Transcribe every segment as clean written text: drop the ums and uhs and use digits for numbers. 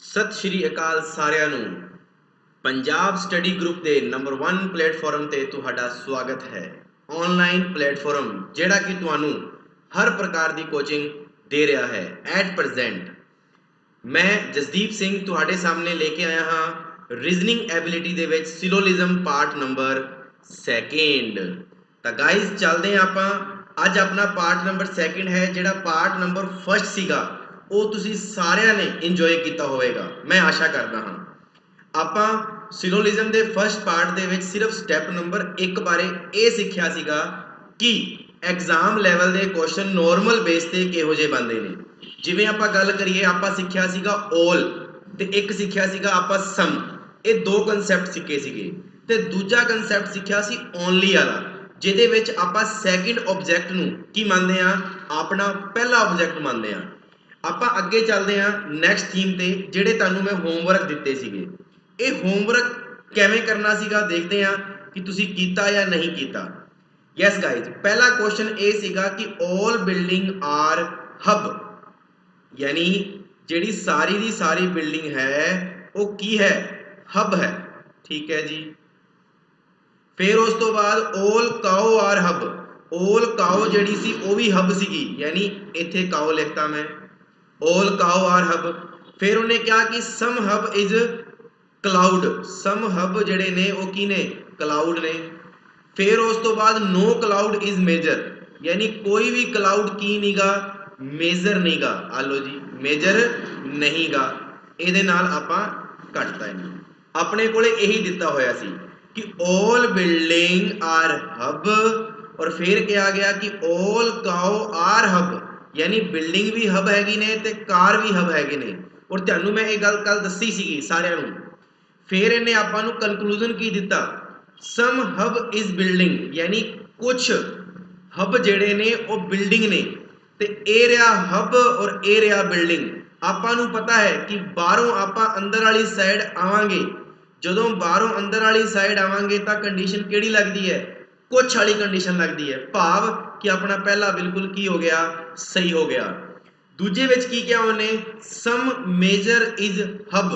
सत श्री अकाल सारिਆਂ ਨੂੰ पंजाब स्टडी ग्रुप के नंबर 1 प्लेटफॉर्म ते तुहाडा स्वागत है। ऑनलाइन प्लेटफॉर्म जिहड़ा कि तुहानू हर प्रकार की कोचिंग दे रहा है। एट प्रजेंट मैं जसदीप सिंह तुहाडे सामने लेके आया हाँ रीजनिंग एबिलिटी दे विच सिलोलिज्म पार्ट नंबर 2। तो गाइज चलते हैं आपां अज अपना पार्ट नंबर 2 है जिहड़ा पार्ट नंबर 1 सीगा ਉਹ ਤੁਸੀਂ ਸਾਰਿਆਂ ਨੇ ਇੰਜੋਏ ਕੀਤਾ ਹੋਵੇਗਾ। मैं आशा करता हाँ ਆਪਾਂ ਸਿਲੋਲਿਜ਼ਮ ਦੇ ਫਸਟ ਪਾਰਟ ਦੇ ਵਿੱਚ ਸਿਰਫ ਸਟੈਪ ਨੰਬਰ 1 ਬਾਰੇ ਇਹ ਸਿੱਖਿਆ ਸੀਗਾ ਕਿ ਐਗਜ਼ਾਮ ਲੈਵਲ ਦੇ ਕੁਐਸਚਨ ਨਾਰਮਲ ਬੇਸ ਤੇ ਕਿਹੋ ਜਿਹੇ ਬਣਦੇ ਨੇ। ਜਿਵੇਂ ਆਪਾਂ ਗੱਲ ਕਰੀਏ ਆਪਾਂ ਸਿੱਖਿਆ ਸੀਗਾ 올 ਤੇ ਇੱਕ ਸਿੱਖਿਆ ਸੀਗਾ ਆਪਾਂ ਸਮ। ਇਹ ਦੋ ਕਨਸੈਪਟ ਸਿੱਖੇ ਸੀਗੇ ਤੇ ਦੂਜਾ ਕਨਸੈਪਟ ਸਿੱਖਿਆ ਸੀ ਓਨਲੀ ਵਾਲਾ ਜਿਹਦੇ ਵਿੱਚ ਆਪਾਂ ਸੈਕਿੰਡ ਆਬਜੈਕਟ ਨੂੰ ਕੀ ਮੰਨਦੇ ਆ ਆਪਣਾ ਪਹਿਲਾ ਆਬਜੈਕਟ ਮੰਨਦੇ ਆ। ਆਪਾਂ ਅੱਗੇ ਚੱਲਦੇ ਹਾਂ ਨੈਕਸਟ ਥੀਮ ਤੇ ਜਿਹੜੇ ਤੁਹਾਨੂੰ ਮੈਂ ਹੋਮਵਰਕ ਦਿੱਤੇ ਸੀਗੇ। ਇਹ ਹੋਮਵਰਕ ਕਿਵੇਂ ਕਰਨਾ ਸੀਗਾ ਦੇਖਦੇ ਹਾਂ ਕਿ ਤੁਸੀਂ ਕੀਤਾ ਜਾਂ ਨਹੀਂ ਕੀਤਾ। ਯੈਸ ਗਾਇਜ਼ ਪਹਿਲਾ ਕੁਐਸਚਨ ਇਹ ਸੀਗਾ ਕਿ ਆਲ ਬਿਲਡਿੰਗ ਆਰ ਹਬ ਯਾਨੀ ਜਿਹੜੀ ਸਾਰੀ ਦੀ ਸਾਰੀ ਬਿਲਡਿੰਗ ਹੈ ਉਹ ਕੀ ਹੈ ਹਬ ਹੈ। ਠੀਕ ਹੈ ਜੀ। ਫਿਰ ਉਸ ਤੋਂ ਬਾਅਦ ਆਲ ਕਾਓ ਆਰ ਹਬ ਆਲ ਕਾਓ ਜਿਹੜੀ ਸੀ ਉਹ ਵੀ ਹਬ ਸੀਗੀ ਯਾਨੀ ਇੱਥੇ ਕਾਓ ਲਿਖਤਾ ਮੈਂ all cow are hub। फिर उन्हें क्या कि some hub is cloud some hub ਜਿਹੜੇ ਨੇ ਉਹ ਕੀ ਨੇ cloud ਨੇ। फिर ਉਸ ਤੋਂ ਬਾਅਦ no cloud is major यानी कोई भी cloud ਕੀ ਨੀਗਾ मेजर ਨੀਗਾ। ਆ ਲੋ ਜੀ मेजर ਨਹੀਂਗਾ। ਇਹਦੇ ਨਾਲ ਆਪਾਂ ਕੱਟਤਾ ਇਹਨੂੰ। ਆਪਣੇ ਕੋਲੇ ਇਹੀ ਦਿੱਤਾ ਹੋਇਆ ਸੀ कि all building are hub और फिर क्या गया कि all cow are hub यानी बिल्डिंग भी हब हैगी ने ते कार भी हब हैगे ने। और तुहानू मैं ये गल कल दसी सीगी सारिਆਂ ਨੂੰ। फिर इन्हें आपां नू कंक्लूजन की दिता सम हब इज बिल्डिंग यानी कुछ हब जेड़े ने वो बिल्डिंग ने ते ए रहा हब और ए रहा बिल्डिंग। आपां नू पता है कि बाहरों आपां अंदर वाली साइड आवांगे जदों बाहरों अंदर वाली साइड आवांगे तां कंडीशन केड़ी लगदी है कुछ वाली कंडीशन लगती है भाव कि अपना पहला बिल्कुल की हो गया सही हो गया। दूजे विच की क्या उन्हें सम मेजर इज हब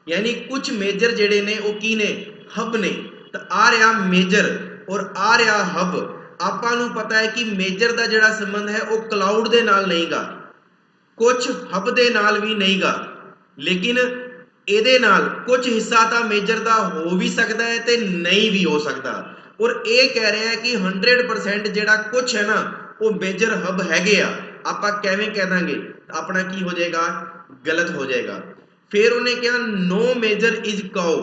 यानी कुछ मेजर जेड़े ने वो की ने हब ने। तो आ रहा मेजर और आ रहा हब। आपां नू पता है कि मेजर का जिहड़ा संबंध है वो क्लाउड दे नाल नहीं गा कुछ हब दे नाल भी नहीं गा लेकिन ਇਹਦੇ ਨਾਲ कुछ हिस्सा तो मेजर का हो भी सकता है तो नहीं भी हो सकता। और ये कह रहे हैं कि 100% ਜਿਹੜਾ कुछ है ना वो मेजर हब हैगे आ। ਆਪਾਂ ਕਿਵੇਂ ਕਹਿ ਦਾਂਗੇ ਆਪਣਾ ਕੀ ਹੋ ਜਾਏਗਾ गलत हो जाएगा। फिर उन्हें क्या नो मेजर इज काओ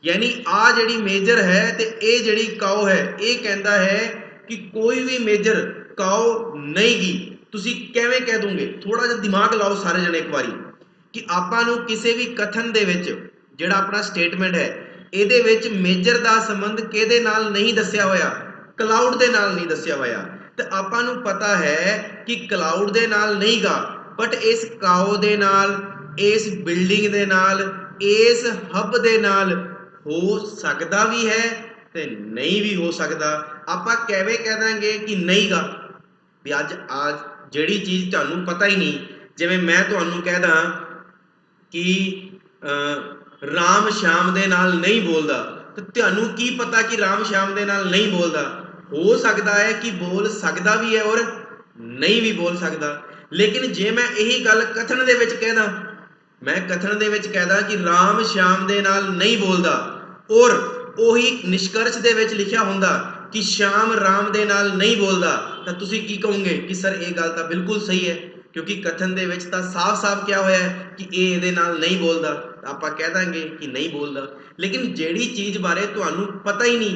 यानी आ ਜਿਹੜੀ मेजर है तो ये ਜਿਹੜੀ काओ है ये कहता है कि कोई भी मेजर काओ नहीं गी। ਤੁਸੀਂ ਕਿਵੇਂ ਕਹਿ ਦੋਗੇ ਥੋੜਾ ਜਿਹਾ ਦਿਮਾਗ ਲਾਓ ਸਾਰੇ ਜਣੇ ਇੱਕ ਵਾਰੀ कि ਆਪਾਂ ਨੂੰ ਕਿਸੇ ਵੀ ਕਥਨ ਦੇ ਵਿੱਚ ਜਿਹੜਾ ਆਪਣਾ ਸਟੇਟਮੈਂਟ ਹੈ ਇਹਦੇ ਵਿੱਚ ਮੇਜਰ ਦਾ ਸੰਬੰਧ ਕਿਹਦੇ ਨਾਲ ਨਹੀਂ ਦੱਸਿਆ ਹੋਇਆ ਕਲਾਉਡ ਦੇ ਨਾਲ ਨਹੀਂ ਦੱਸਿਆ ਹੋਇਆ। ਤੇ ਆਪਾਂ ਨੂੰ ਪਤਾ ਹੈ ਕਿ ਕਲਾਉਡ ਦੇ ਨਾਲ ਨਹੀਂਗਾ ਬਟ ਇਸ ਕਾਓ ਦੇ ਨਾਲ ਇਸ ਬਿਲਡਿੰਗ ਦੇ ਨਾਲ ਇਸ ਹਬ ਦੇ ਨਾਲ ਹੋ ਸਕਦਾ ਵੀ ਹੈ ਤੇ ਨਹੀਂ ਵੀ ਹੋ ਸਕਦਾ। ਆਪਾਂ ਕਿਵੇਂ ਕਹਿ ਦਾਂਗੇ ਕਿ ਨਹੀਂਗਾ ਵੀ ਅੱਜ ਜਿਹੜੀ ਚੀਜ਼ ਤੁਹਾਨੂੰ ਪਤਾ ਹੀ ਨਹੀਂ ਜਿਵੇਂ ਮੈਂ ਤੁਹਾਨੂੰ ਕਹਿ ਦਾਂ कि राम श्याम दे नाल नहीं बोलदा तो तुहानू की पता कि राम श्याम दे नाल नहीं बोलदा हो सकता है कि बोल सकदा भी है और नहीं भी बोल सकदा। लेकिन जे मैं यही गल कथन दे विच कह दा मैं कथन दे विच कह दा कि राम श्याम दे नाल नहीं बोलदा और ओही निष्कर्ष दे विच लिखिया हुंदा कि श्याम राम दे नाल नहीं बोलदा तो तुसीं की कहोगे कि सर ये गल तां बिल्कुल सही है क्योंकि कथन दे विच तां साफ साफ क्या होया है कि ये इहदे नाल नहीं बोलदा तो आपां कह दांगे कि नहीं बोलदा। लेकिन जिहड़ी चीज़ बारे तुहानू पता ही नहीं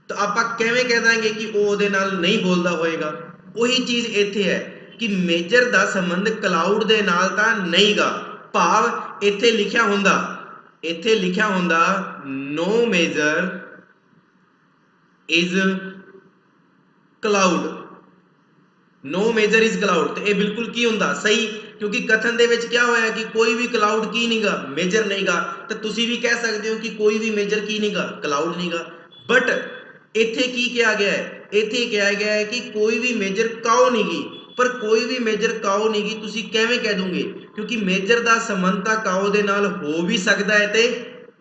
तो आपां किवें कह दांगे कि वो उहदे नाल नहीं बोलदा होएगा। उही चीज़ इत्थे है कि मेजर दा संबंध क्लाउड दे नाल तां नहीं गा भाव इत्थे लिखिया हुंदा no major is cloud no major is cloud तो ये बिल्कुल की हुंदा सही क्योंकि कथन दे विच क्या होया कि कोई भी क्लाउड की नहीं गा मेजर नहीं गा। तो तुसी भी कह सकते हो कि कोई भी मेजर की नहीं गा क्लाउड नहीं गा बट इत्थे की किया गया है इत्थे कहा गया है कि कोई भी मेजर काओ नहीं गी ਪਰ ਕੋਈ ਵੀ ਮੇਜਰ ਕਾਓ ਨਹੀਂ ਗੀ, ਤੁਸੀਂ ਕਿਵੇਂ ਕਹਿ ਦੋਗੇ? ਕਿਉਂਕਿ ਮੇਜਰ ਦਾ ਸੰਬੰਧ ਤਾਂ ਕਾਓ ਦੇ ਨਾਲ ਹੋ ਵੀ ਸਕਦਾ ਹੈ ਤੇ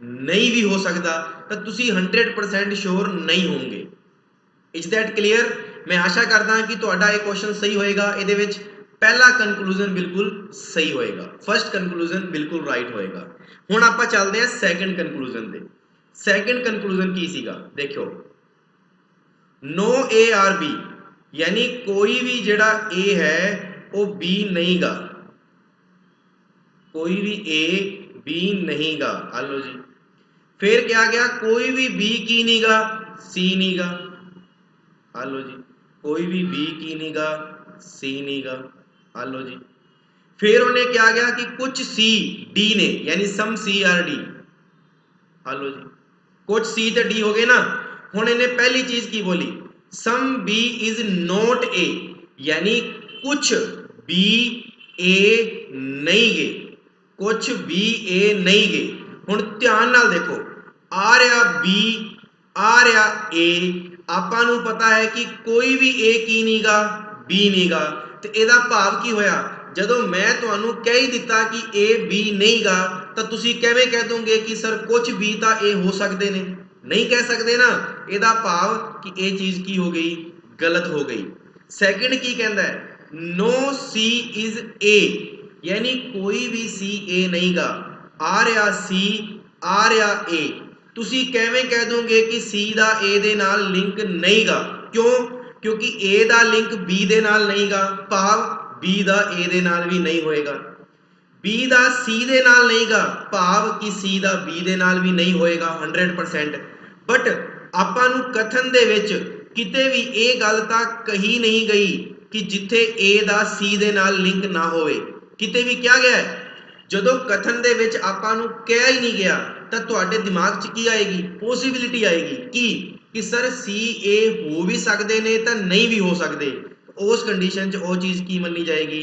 ਨਹੀਂ ਵੀ ਹੋ ਸਕਦਾ, ਤਾਂ ਤੁਸੀਂ 100% ਸ਼ੋਰ ਨਹੀਂ ਹੋਵੋਗੇ। Is that clear? ਮੈਂ ਆਸ਼ਾ ਕਰਦਾ ਕਿ ਤੁਹਾਡਾ ਇਹ ਕੁਐਸਚਨ ਸਹੀ ਹੋਏਗਾ। ਇਹਦੇ ਵਿੱਚ ਪਹਿਲਾ ਕਨਕਲੂਜਨ ਬਿਲਕੁਲ ਸਹੀ ਹੋਏਗਾ, ਫਰਸਟ ਕਨਕਲੂਜਨ ਬਿਲਕੁਲ ਰਾਈਟ ਹੋਏਗਾ। ਹੁਣ ਆਪਾਂ ਚੱਲਦੇ ਹਾਂ ਸੈਕੰਡ ਕਨਕਲੂਜਨ ਤੇ। ਸੈਕੰਡ ਕਨਕਲੂਜਨ ਕੀ ਸੀਗਾ? ਦੇਖਿਓ, नो ए आर बी, यानी कोई भी जड़ा ए है वो बी नहीं गा, कोई भी ए बी नहीं गा। हलो जी, फिर क्या गया? कोई भी बी की नहीं गा, सी नहीं गा। हलो जी, कोई भी बी की नहीं गा, सी नहीं गा। हलो जी, फिर उन्हें क्या गया कि कुछ सी डी ने, यानी सम सी आर डी। हलो जी, कुछ सी तो डी हो गए ना। हुण इन्हें पहली चीज की बोली, some B is not A, यानी कुछ बी ए नहीं गे, कुछ बी ए नहीं गे। हुण ध्यान नाल देखो, आ रहा बी, आ रहा ए, आपां नूं पता है कि कोई भी ए की नहीं गा, बी नहीं गा। ते इहदा भाव की होया? जदों मैं तुहानूं कह ही दिता कि ए बी नहीं गा, तो तुसीं किवें कह दोगे कि सर कुछ बी तां ए हो सकदे ने? नहीं कह सकते ना। ਇਹਦਾ ਭਾਵ कि ये चीज की हो गई? गलत हो गई। सैकंड की कहता है, नो सी इज ए, यानी कोई भी सी ए नहीं गा। आ रहा सी, आ रहा ए, तुसी किवें कह दोगे कि सी दा ए दे नाल लिंक नहीं गा? क्यों? क्योंकि ए दा लिंक बी दे नाल नहीं गा, भाव बी दा ए दे नाल भी नहीं होएगा। बी दा सी दे नाल नहीं गा, भाव कि सी दा बी दे नाल भी नहीं होएगा 100%। बट ਆਪਾਂ ਨੂੰ ਕਥਨ ਦੇ ਵਿੱਚ ਕਿਤੇ ਵੀ ਇਹ ਗੱਲ ਤਾਂ ਕਹੀ ਨਹੀਂ ਗਈ ਕਿ ਜਿੱਥੇ A ਦਾ C ਦੇ ਨਾਲ ਲਿੰਕ ਨਾ ਹੋਵੇ। ਕਿਤੇ ਵੀ ਕਿਹਾ ਗਿਆ ਹੈ? ਜਦੋਂ ਕਥਨ ਦੇ ਵਿੱਚ ਆਪਾਂ ਨੂੰ ਕਿਹਾ ਹੀ ਨਹੀਂ ਗਿਆ ਤਾਂ ਤੁਹਾਡੇ ਦਿਮਾਗ 'ਚ ਕੀ ਆਏਗੀ? ਪੋਸੀਬਿਲਿਟੀ ਆਏਗੀ ਕਿ ਸਰ C A ਹੋ ਵੀ ਸਕਦੇ ਨੇ ਤਾਂ ਨਹੀਂ ਵੀ ਹੋ ਸਕਦੇ। ਉਸ ਕੰਡੀਸ਼ਨ 'ਚ ਉਹ ਚੀਜ਼ ਕੀ ਮੰਨੀ ਜਾਏਗੀ?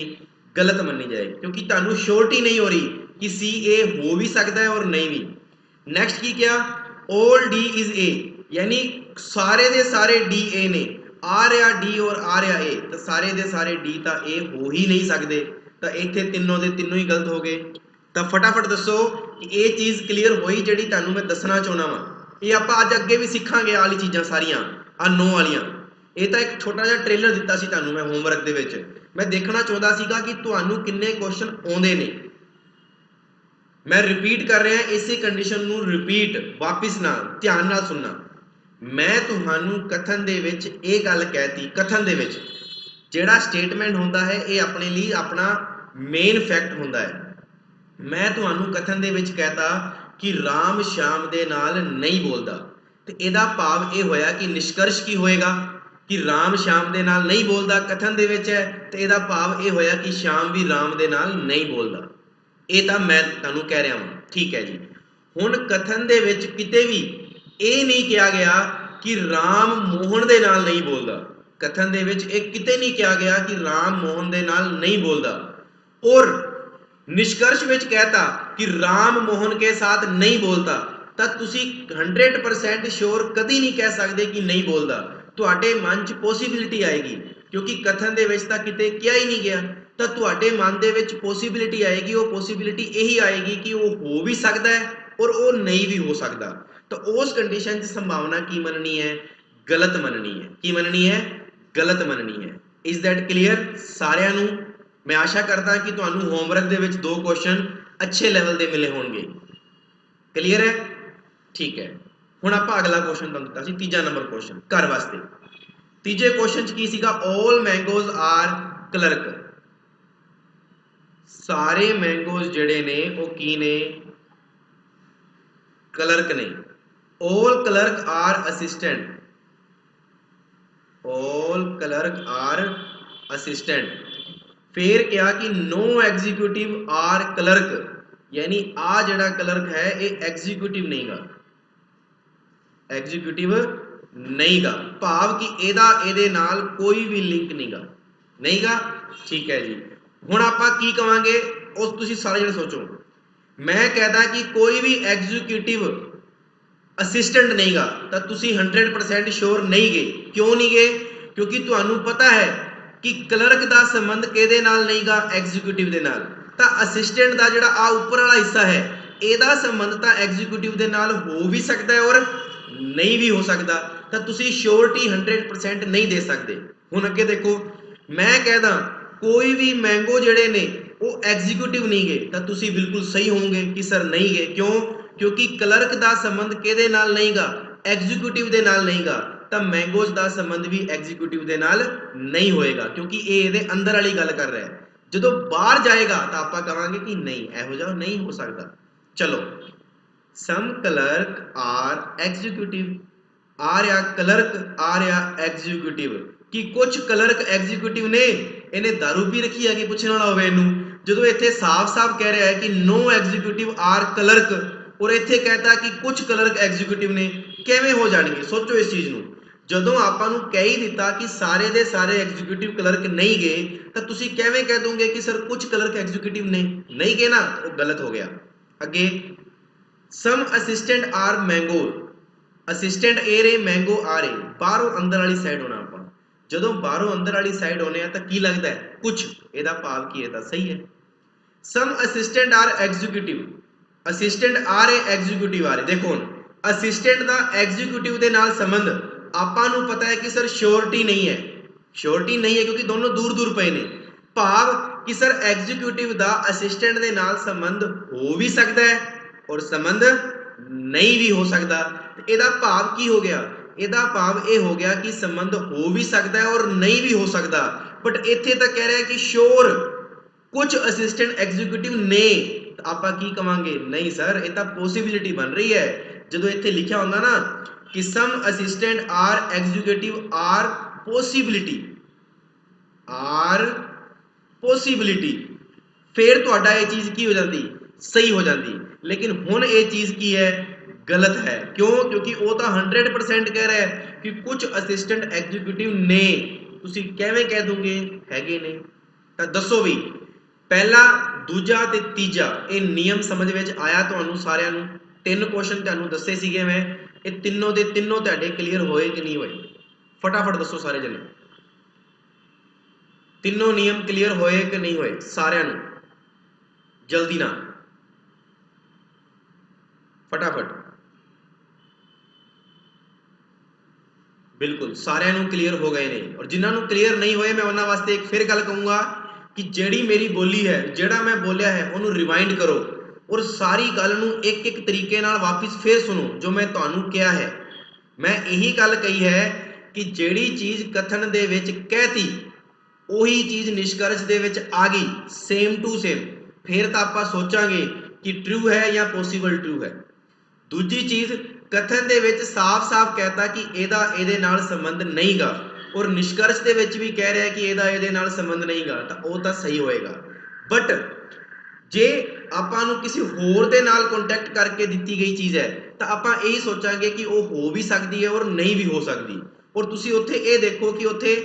ਗਲਤ ਮੰਨੀ ਜਾਏਗੀ, ਕਿਉਂਕਿ ਤੁਹਾਨੂੰ ਸ਼ੋਰਟੀ ਨਹੀਂ ਹੋ ਰਹੀ ਕਿ C A ਹੋ ਵੀ ਸਕਦਾ ਹੈ ਔਰ ਨਹੀਂ ਵੀ। ਨੈਕਸਟ ਕੀ ਕਿਹਾ? ऑल डी इज ए, यानी सारे दे सारे डी ए ने। आ रहा डी और आ रहा ए, तो सारे दे सारे डी तो ए हो ही नहीं सकते, तो इत्थे तीनों दे तीनों ही गलत हो गए। तो फटाफट दसो कि ये चीज़ क्लीयर होई जिहड़ी तुहानूं मैं दसना चाहुंदा वां। ये आपां अज अगे भी सीखांगे आह वाली चीज़ां सारियां, आ नो वालियां। ये तो एक छोटा जिहा ट्रेलर दिता सी तुहानूं मैं होमवर्क दे विच। मैं देखना चाहुंदा सीगा कि तुहानूं किन्ने क्वेश्चन आउंदे ने। मैं रिपीट कर रहा, इसी कंडीशन नूं रिपीट वापिस ना ध्यान नाल सुनना। मैं तुहानूं कथन दे विच ये गल कहती, कथन दे विच जिहड़ा स्टेटमेंट हुंदा है ये अपने लिए अपना मेन फैक्ट हुंदा है। मैं तुहानूं कथन दे विच कहता कि राम श्याम दे नाल नहीं बोलदा, ते इहदा भाव ये होया कि निष्कर्ष की होएगा कि राम श्याम दे नाल नहीं बोलदा कथन दे विच है, ते इहदा भाव ये होया कि श्याम भी राम दे नाल नहीं बोलदा। ये तो मैं तुहानूं कह रहा हूँ, ठीक है जी। हुण कथन दे विच किते भी ये नहीं कहा गया कि राम मोहन दे नाल नहीं बोलदा। कथन दे विच ये किते नहीं कहा गया कि राम मोहन दे नाल नहीं बोलदा। और निष्कर्ष विच कहता कि राम मोहन के साथ नहीं बोलता, तो तुसी 100% श्योर कभी नहीं कह सकते कि नहीं बोलता। तुहाडे मन च पॉसिबिलिटी आएगी, क्योंकि कथन दे विच तां किते कहा ही नहीं गया, तो तुहाडे मन दे विच पॉसिबिलिटी आएगी। वो पॉसिबिलिटी यही आएगी कि वो हो भी सकता है और वो नहीं भी हो सकता। तो उस कंडीशन च संभावना की मननी है? गलत मननी है। की मननी है? गलत मननी है। इज दैट क्लीयर सारिਆਂ ਨੂੰ? मैं आशा करता कि तुहानूं होमवर्क दे विच 2 क्वेश्चन अच्छे लैवल दे मिले होणगे। क्लीयर है? ठीक है। हुण आपां अगला क्वेश्चन तुहानूं दित्ता सी, तीजा नंबर क्वेश्चन घर वास्ते। तीजे क्वेश्चन च की सीगा? All mangoes are clerk. सारे मैंगोज जिहड़े ने वो की ने? क्लर्क ने। All clerk are assistant, all clerk are assistant. फिर क्या कि नो एग्जीक्यूटिव आर क्लर्क, यानी आ जिहड़ा क्लर्क है ये एग्जीक्यूटिव नहीं गा, एग्जीक्यूटिव नहीं गा, भाव कि एदा एदे नाल कोई भी लिंक नहीं गा, नहीं गा। ठीक है जी। हुण आपां की कहांगे उस तुसीं सारे जणे सोचो। मैं कहता कि कोई भी एग्जीक्यूटिव असिस्टेंट नहीं गा, तो तुसी 100% श्योर नहीं गए। क्यों नहीं गए? क्योंकि तुहानूं पता है कि क्लर्क का संबंध किहदे नाल नहीं गा, एग्जीक्यूटिव दे नाल। तां असिस्टेंट का जिहड़ा आ उपर वाला हिस्सा है ਇਹਦਾ संबंध ਤਾਂ एग्जीक्यूटिव ਦੇ ਨਾਲ हो भी सकता है और नहीं भी हो सकता। ਤਾਂ ਤੁਸੀਂ श्योरिटी 100% नहीं दे सकते। ਹੁਣ ਅੱਗੇ देखो, मैं कहदा कोई भी मैंगो ਜਿਹੜੇ ਨੇ ਉਹ एग्जीक्यूटिव नहीं गए, ਤਾਂ ਤੁਸੀਂ बिल्कुल सही होंगे कि सर नहीं गए। क्यों? क्योंकि क्लर्क ਦਾ संबंध ਕਿਹਦੇ ਨਾਲ नहीं गा, एग्जीक्यूटिव ਦੇ ਨਾਲ नहीं गा। ਤਾਂ मैंगोज ਦਾ संबंध भी एग्जीक्यूटिव ਦੇ ਨਾਲ नहीं होएगा, क्योंकि ਇਹ ਇਹਦੇ अंदर वाली गल कर रहा है। ਜਦੋਂ ਬਾਹਰ ਜਾਏਗਾ ਤਾਂ ਆਪਾਂ ਕਹਾਂਗੇ कि नहीं, ਇਹੋ ਜਿਹਾ नहीं हो सकता। चलो, some clerk are executive, आ रहा क्लर्क, आ रहा एग्जीक्यूटिव, कि कुछ क्लर्क एग्जीक्यूटिव ने इन्हें दारू पी रखी है कि पूछने वाला होवे इनू। जो इत्थे साफ साफ कह रहा है कि नो एग्जीक्यूटिव आर क्लर्क, और इत्थे कहता कि कुछ क्लर्क एग्जीक्यूटिव ने, किवें हो जाणगे? सोचो इस चीज़ नूं। जदों आपां नूं कह ही दिता कि सारे दे सारे एग्जीक्यूटिव क्लर्क नहीं गए, तो तुसीं किवें कह दोगे कि सर कुछ क्लर्क एग्जीक्यूटिव ने नहीं गए ना? वो गलत हो गया। अगे, some assistant are mango, assistant are mango आ रहे, बाहरों अंदर वाली साइड होना। आप जदों बाहरों अंदर वाली साइड होने तो की लगता है कुछ, ਇਹਦਾ ਭਾਵ ਕੀ ਹੈ? ਤਾਂ सही है। सम असिस्टेंट आर एग्जीक्यूटिव, असिस्टेंट आ रहे एग्जीक्यूटिव आ रहे। देखो हुण असिस्टेंट का एग्जीक्यूटिव के नाल संबंध आपां नूं पता है कि सर श्योरिटी नहीं है, श्योरिटी नहीं है क्योंकि दोनों दूर दूर पे ने। भाव कि सर एग्जीक्यूटिव का असिस्टेंट के नाल संबंध हो भी सकता है और संबंध नहीं भी हो सकता। ਇਹਦਾ भाव की हो गया? ਇਹਦਾ भाव ये हो गया कि संबंध हो भी सकता है और नहीं भी हो सकता। बट इत्थे तक कह रहा है कि श्योर कुछ असिस्टेंट एग्जीक्यूटिव ने, तो आपां की कहांगे? नहीं सर, ये तो पॉसिबिलिटी बन रही है। जो इत्थे लिखा होंदा ना कि some assistant are executive are possibility, are possibility, फिर तुहाडा ये चीज़ की हो जाती? सही हो जाती। लेकिन हुण ये चीज़ की है? गलत है। क्यों? क्योंकि वो तो 100% कह रहा है कि कुछ असिस्टेंट एग्जीक्यूटिव ने, तुसीं किवें कह दोगे हैगे ने? तो दसो भी, पहला, दूजा ते तीजा ये नियम समझ में आया तुहानूं सारिआं नूं? 3 क्वेश्चन तुहानूं दस्से सीगे मैं, ये तीनों दे तीनों तुहाडे क्लीयर होए कि नहीं होए? फटाफट दसो सारे जने, तीनों नियम क्लीयर होए कि नहीं होए? सारिआं नूं जल्दी ना, फटाफट। बिल्कुल सारिਆਂ ਨੂੰ क्लीयर हो गए ने। और जिन्होंने क्लीयर नहीं होए मैं उन्होंने वास्ते एक फिर गल कहूँगा कि जेड़ी मेरी बोली है, जेड़ा मैं बोलिया है, उन्होंने रिवाइंड करो और सारी गल नूं एक एक तरीके नाल वापस फिर सुनो जो मैं तुहानूं कहा है। मैं यही गल कही है कि जेड़ी चीज़ कथन दे विच कहती उही चीज़ निष्कर्ष दे विच आ गई सेम टू सेम, फिर तो आपां सोचांगे कि ट्रू है या पॉसिबल ट्रू है। दूजी चीज़, कथन दे विच साफ साफ कहता कि ਇਹਦਾ ਇਹਦੇ ਨਾਲ संबंध नहीं गा और निष्कर्ष दे विच भी कह रहा है कि ਇਹਦਾ ਇਹਦੇ ਨਾਲ संबंध नहीं गा, तो वो तो सही होएगा। बट जे आपां नूं किसी होर दे नाल कॉन्टैक्ट करके दिती गई चीज़ है तो आपां यही सोचांगे कि वो हो भी सकती है और नहीं भी हो सकती। और तुसीं उत्थे ये देखो कि उत्थे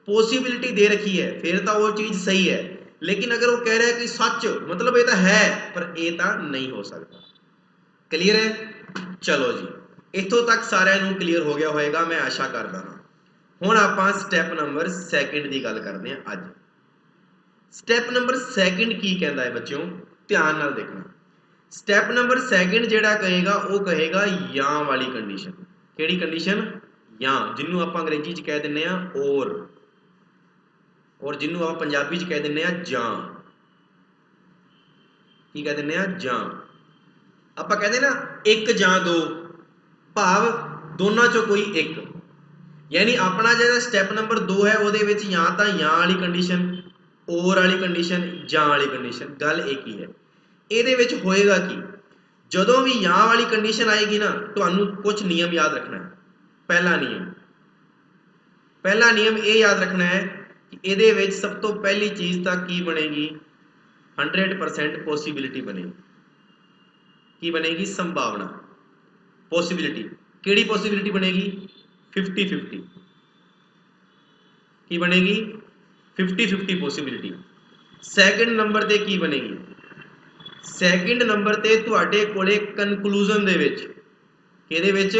पॉसिबिलिटी दे रखी है, फिर तो वो चीज़ सही है। लेकिन अगर वो कह रहा है कि सच, मतलब ये तो है पर ये तो नहीं हो सकता। क्लीयर है? चलो जी, इतों तक सारिਆਂ ਨੂੰ क्लीयर हो गया होएगा, मैं आशा करदा हां। हुण आपां स्टैप नंबर 2 की गल करदे हां। अज स्टैप नंबर 2 की कहता है बच्चों, ध्यान नाल देखना। स्टैप नंबर 2 जिहड़ा कहेगा वो कहेगा या वाली कंडीशन। किहड़ी कंडीशन? या, जिन्हों आपां अंग्रेजी च कह दिंदे हां और जिन्हों आपां पंजाबी च कह दिंदे हां जां। की कह दिंदे हां? जां। आपां कहते ना एक जां दो, भाव दोनों चों कोई एक। यानी अपना जो स्टैप नंबर 2 है वो या तो या वाली कंडीशन, और वाली कंडीशन, जां वाली कंडीशन, गल एक ही है। ये होएगा कि जदों भी या वाली कंडीशन आएगी ना, तुहानूं कुछ नियम याद रखना है। पहला नियम ये याद रखना है कि ये सब तो पहली चीज़ तो की बनेगी? 100% पॉसिबिलिटी बनेगी। की बनेगी? संभावना, पॉसिबिलिटी। केड़ी पॉसिबिलिटी बनेगी? 50-50 की बनेगी? 50-50 पॉसिबिलिटी। सैकेंड नंबर ते की बनेगी? सैकेंड नंबर ते तुहाडे कोले कनक्लूजन दे विच, किहदे विच?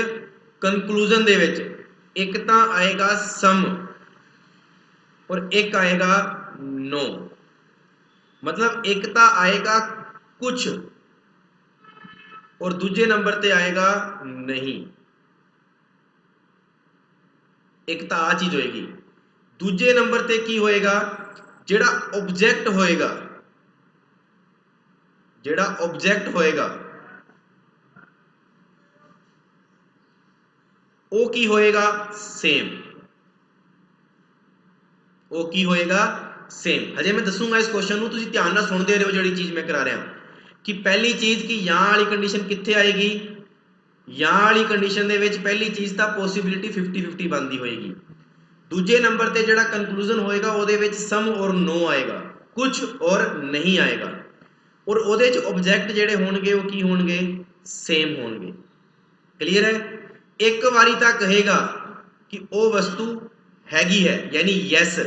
कनक्लूजन दे विच एक तां आएगा सम, और एक आएगा नो। मतलब एक तो आएगा कुछ और दूजे नंबर ते आएगा नहीं। एक तो आ चीज होएगी। दूजे नंबर ते की होएगा, जेड़ा ऑब्जेक्ट होएगा, जेड़ा ऑब्जेक्ट होएगा वो की होएगा सेम। वो की होएगा सेम। हजे मैं दसूंगा इस क्वेश्चन ਨੂੰ, ਤੁਸੀਂ ਧਿਆਨ ਨਾਲ ਸੁਣਦੇ ਰਹੋ ਜਿਹੜੀ ਚੀਜ਼ ਮੈਂ ਕਰਾ ਰਿਹਾ ਕਿ ਪਹਿਲੀ ਚੀਜ਼ ਕਿ ਜਾਂ ਵਾਲੀ ਕੰਡੀਸ਼ਨ ਕਿੱਥੇ ਆਏਗੀ। ਜਾਂ ਵਾਲੀ ਕੰਡੀਸ਼ਨ ਦੇ ਵਿੱਚ ਪਹਿਲੀ ਚੀਜ਼ ਤਾਂ ਪੋਸੀਬਿਲਿਟੀ 50-50 ਬਣਦੀ ਹੋਏਗੀ। ਦੂਜੇ ਨੰਬਰ ਤੇ ਜਿਹੜਾ ਕਨਕਲੂਜਨ ਹੋਏਗਾ ਉਹਦੇ ਵਿੱਚ ਸਮ ਔਰ ਨੋ ਆਏਗਾ, ਕੁਝ ਔਰ ਨਹੀਂ ਆਏਗਾ। ਔਰ ਉਹਦੇ ਚ ਆਬਜੈਕਟ ਜਿਹੜੇ ਹੋਣਗੇ ਉਹ ਕੀ ਹੋਣਗੇ, ਸੇਮ ਹੋਣਗੇ। ਕਲੀਅਰ ਹੈ। ਇੱਕ ਵਾਰੀ ਤਾਂ ਕਹੇਗਾ ਕਿ ਉਹ ਵਸਤੂ ਹੈਗੀ ਹੈ ਯਾਨੀ ਯੈਸ,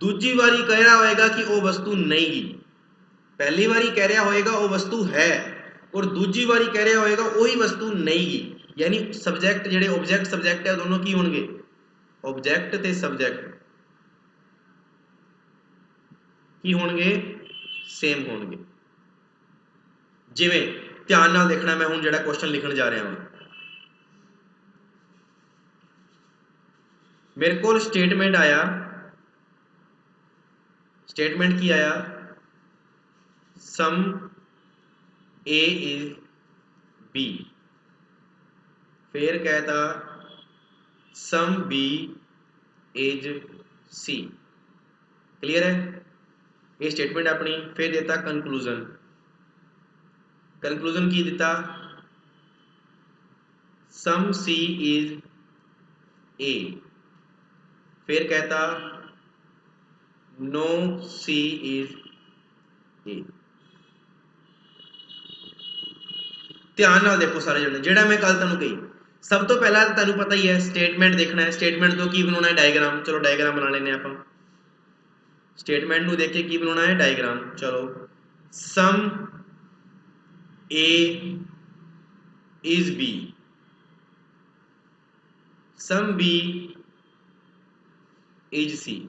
ਦੂਜੀ ਵਾਰੀ ਕਹਿ ਰਿਹਾ ਹੋਏਗਾ ਕਿ ਉਹ ਵਸਤੂ ਨਹੀਂ ਗੀ। ਪਹਿਲੀ ਵਾਰੀ ਕਹਿ ਰਿਹਾ ਹੋਏਗਾ ਉਹ ਵਸਤੂ ਹੈ ਔਰ ਦੂਜੀ ਵਾਰੀ ਕਹਿ ਰਿਹਾ ਹੋਏਗਾ ਉਹੀ ਵਸਤੂ ਨਹੀਂ ਗੀ। ਯਾਨੀ ਸਬਜੈਕਟ ਜਿਹੜੇ ਆਬਜੈਕਟ ਸਬਜੈਕਟ ਹੈ ਦੋਨੋਂ ਕੀ ਹੋਣਗੇ, ਆਬਜੈਕਟ ਤੇ ਸਬਜੈਕਟ ਕੀ ਹੋਣਗੇ, ਸੇਮ ਹੋਣਗੇ। ਜਿਵੇਂ ਧਿਆਨ ਨਾਲ ਦੇਖਣਾ, ਮੈਂ ਹੁਣ ਜਿਹੜਾ ਕੁਐਸਚਨ ਲਿਖਣ ਜਾ ਰਿਹਾ ਹਾਂ, मेरे को स्टेटमेंट आया। स्टेटमेंट की आया, सम ए इज बी। फिर कहता some B is C. Clear है, ये स्टेटमेंट अपनी। फिर देता कंक्लूजन। कंक्लूजन की दिता, सम सी इज ए। फिर कहता नो सी इज ए। ध्यान नाल देखो सारे जने, जेड़ा मैं कल तुहानू कही, सब तो पहला तुहानू पता ही है स्टेटमेंट देखना है। स्टेटमेंट तो की बनाना है, डायग्राम। चलो डायग्राम बना लेने आप। स्टेटमेंट नू देख के की बनाना है, डायग्राम। चलो, some A is B, some B is C.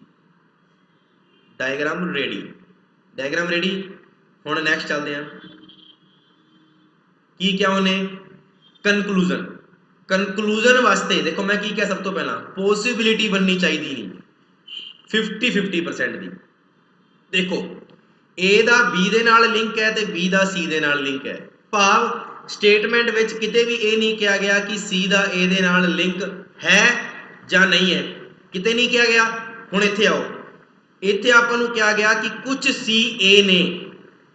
Diagram ready, diagram ready. हुण नैक्सट चलते हैं। की क्या उन्हें कंक्लूजन। कंक्लूजन वास्ते देखो मैं की क्या, सब तो पहला पॉसिबिलिटी बननी चाहिए नहीं 50-50% दी। देखो ए दा बी दे नाल लिंक है तो बी दा सी दे नाल लिंक है। भाव स्टेटमेंट विच किते भी ये नहीं कहा गया कि सी दा ए दे नाल लिंक है या नहीं है, किते नहीं कहा गया। हुण इत्थे आओ, इत्थे आपां नूं कहा गया कि कुछ सी ए ने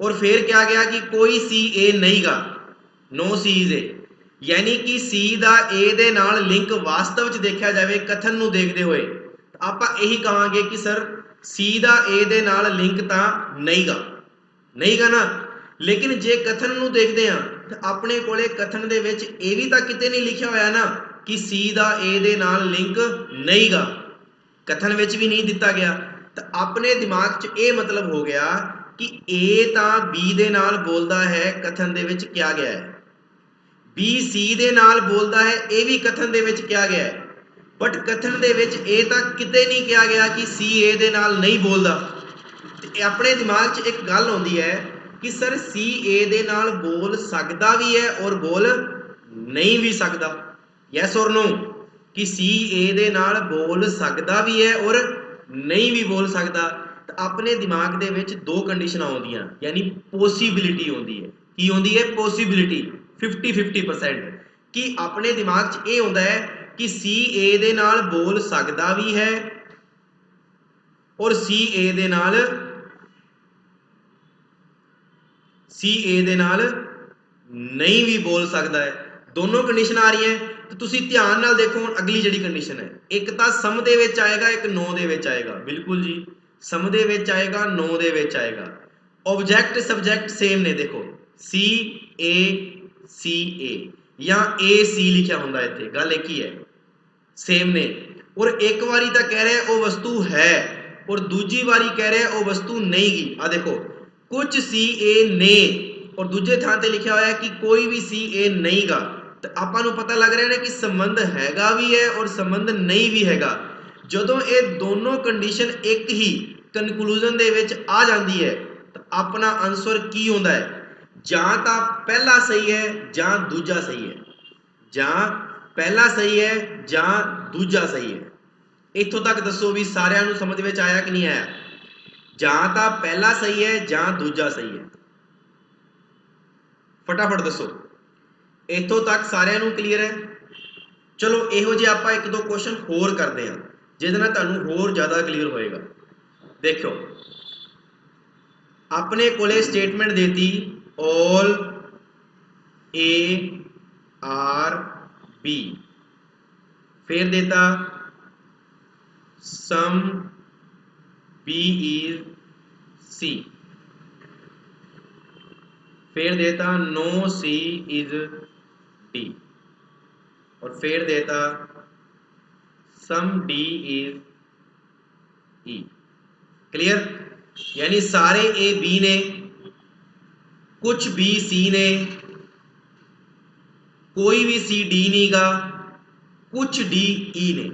और फिर कहा गया कि कोई सी ए नहीं गा, नो सी इज ए। यानी कि सी दा ए दे नाल लिंक वास्तव च देखा जाए कथन नूं देखते हुए आपां यही कहांगे कि सर सी दा ए दे नाल लिंक तां नहीं गा, नहीं गा ना। लेकिन जे कथन नूं देखते हैं तो अपने कोले कथन दे विच ये भी तां किते नहीं लिखिया होया ना कि सी दा ए दे नाल लिंक नहीं गा, कथन विच भी नहीं दिता गया। तो अपने दिमाग च ये मतलब हो गया कि ए तां बी दे नाल बोलदा है, कथन दे विच क्या गया है। बी सी दे नाल बोलदा है, ये भी कथन दे विच क्या गया है। बट कथन दे विच ये तां किते नहीं कहा गया कि सी ए दे नाल नहीं बोलदा। ते अपने दिमाग च एक गल आउंदी है कि सर सी ए दे नाल बोल सकदा भी है और बोल नहीं भी सकदा। यस और नो, कि सी ए दे नाल बोल सकदा भी है और नहीं भी बोल सकदा। तो अपने दिमाग दे विच दो कंडीशन आउंदियां, यानी पॉसिबिलिटी आउंदी है। की आउंदी है, पॉसिबिलिटी 50-50%। कि अपने दिमाग च ये आउंदा है कि सी ए दे नाल बोल सकदा भी है और सी ए दे नाल नहीं भी बोल सकता है। दोनों कंडीशन आ रही हैं। तो तुसी ध्यान नाल देखो अगली जिहड़ी कंडीशन है, एक तो सम दे विच आएगा, एक नो दे विच आएगा। बिल्कुल जी, सम दे विच आएगा, नो दे विच आएगा। ऑब्जेक्ट सब्जेक्ट सेम ने। देखो सी ए या ए सी लिखा हुंदा इत्थे, गल एक ही है, सेम ने। और एक बारी तो कह रहा है वो वस्तु है और दूजी बारी कह रहा है वो वस्तु नहीं गी। आ देखो कुछ सी ए ने और दूजे थां ते लिखा हुआ है कि कोई भी सी ए नहीं गा। तो आपां नूं पता लग रहा है कि संबंध हैगा भी है और संबंध नहीं भी हैगा। ਜਦੋਂ ਇਹ ਦੋਨੋਂ ਕੰਡੀਸ਼ਨ ਇੱਕ ਹੀ ਕਨਕਲੂਜਨ ਦੇ ਵਿੱਚ ਆ ਜਾਂਦੀ ਹੈ ਤਾਂ ਆਪਣਾ ਆਨਸਰ ਕੀ ਹੁੰਦਾ ਹੈ? ਜਾਂ ਤਾਂ ਪਹਿਲਾ ਸਹੀ ਹੈ ਜਾਂ ਦੂਜਾ ਸਹੀ ਹੈ, ਜਾਂ ਪਹਿਲਾ ਸਹੀ ਹੈ ਜਾਂ ਦੂਜਾ ਸਹੀ ਹੈ। ਇੱਥੋਂ ਤੱਕ ਦੱਸੋ ਵੀ ਸਾਰਿਆਂ ਨੂੰ ਸਮਝ ਵਿੱਚ ਆਇਆ ਕਿ ਨਹੀਂ ਆਇਆ? ਜਾਂ ਤਾਂ ਪਹਿਲਾ ਸਹੀ ਹੈ ਜਾਂ ਦੂਜਾ ਸਹੀ ਹੈ, ਫਟਾਫਟ ਦੱਸੋ। ਇੱਥੋਂ ਤੱਕ ਸਾਰਿਆਂ ਨੂੰ ਕਲੀਅਰ ਹੈ? ਚਲੋ ਇਹੋ ਜਿਹੇ ਆਪਾਂ ਇੱਕ ਦੋ ਕੁਐਸਚਨ ਹੋਰ ਕਰਦੇ ਹਾਂ ਜਿਹਦੇ ਨਾਲ ਤੁਹਾਨੂੰ ਹੋਰ ਜ਼ਿਆਦਾ ਕਲੀਅਰ ਹੋਏਗਾ। ਦੇਖੋ ਆਪਣੇ ਕੋਲੇ ਸਟੇਟਮੈਂਟ ਦੇਤੀ all A R B, फिर देता sum B is C, फिर देता no C is D, और फिर देता sum D is E। Clear? यानी सारे A B ने, कुछ B C ने, कोई भी C D नहीं गा, कुछ D E ने।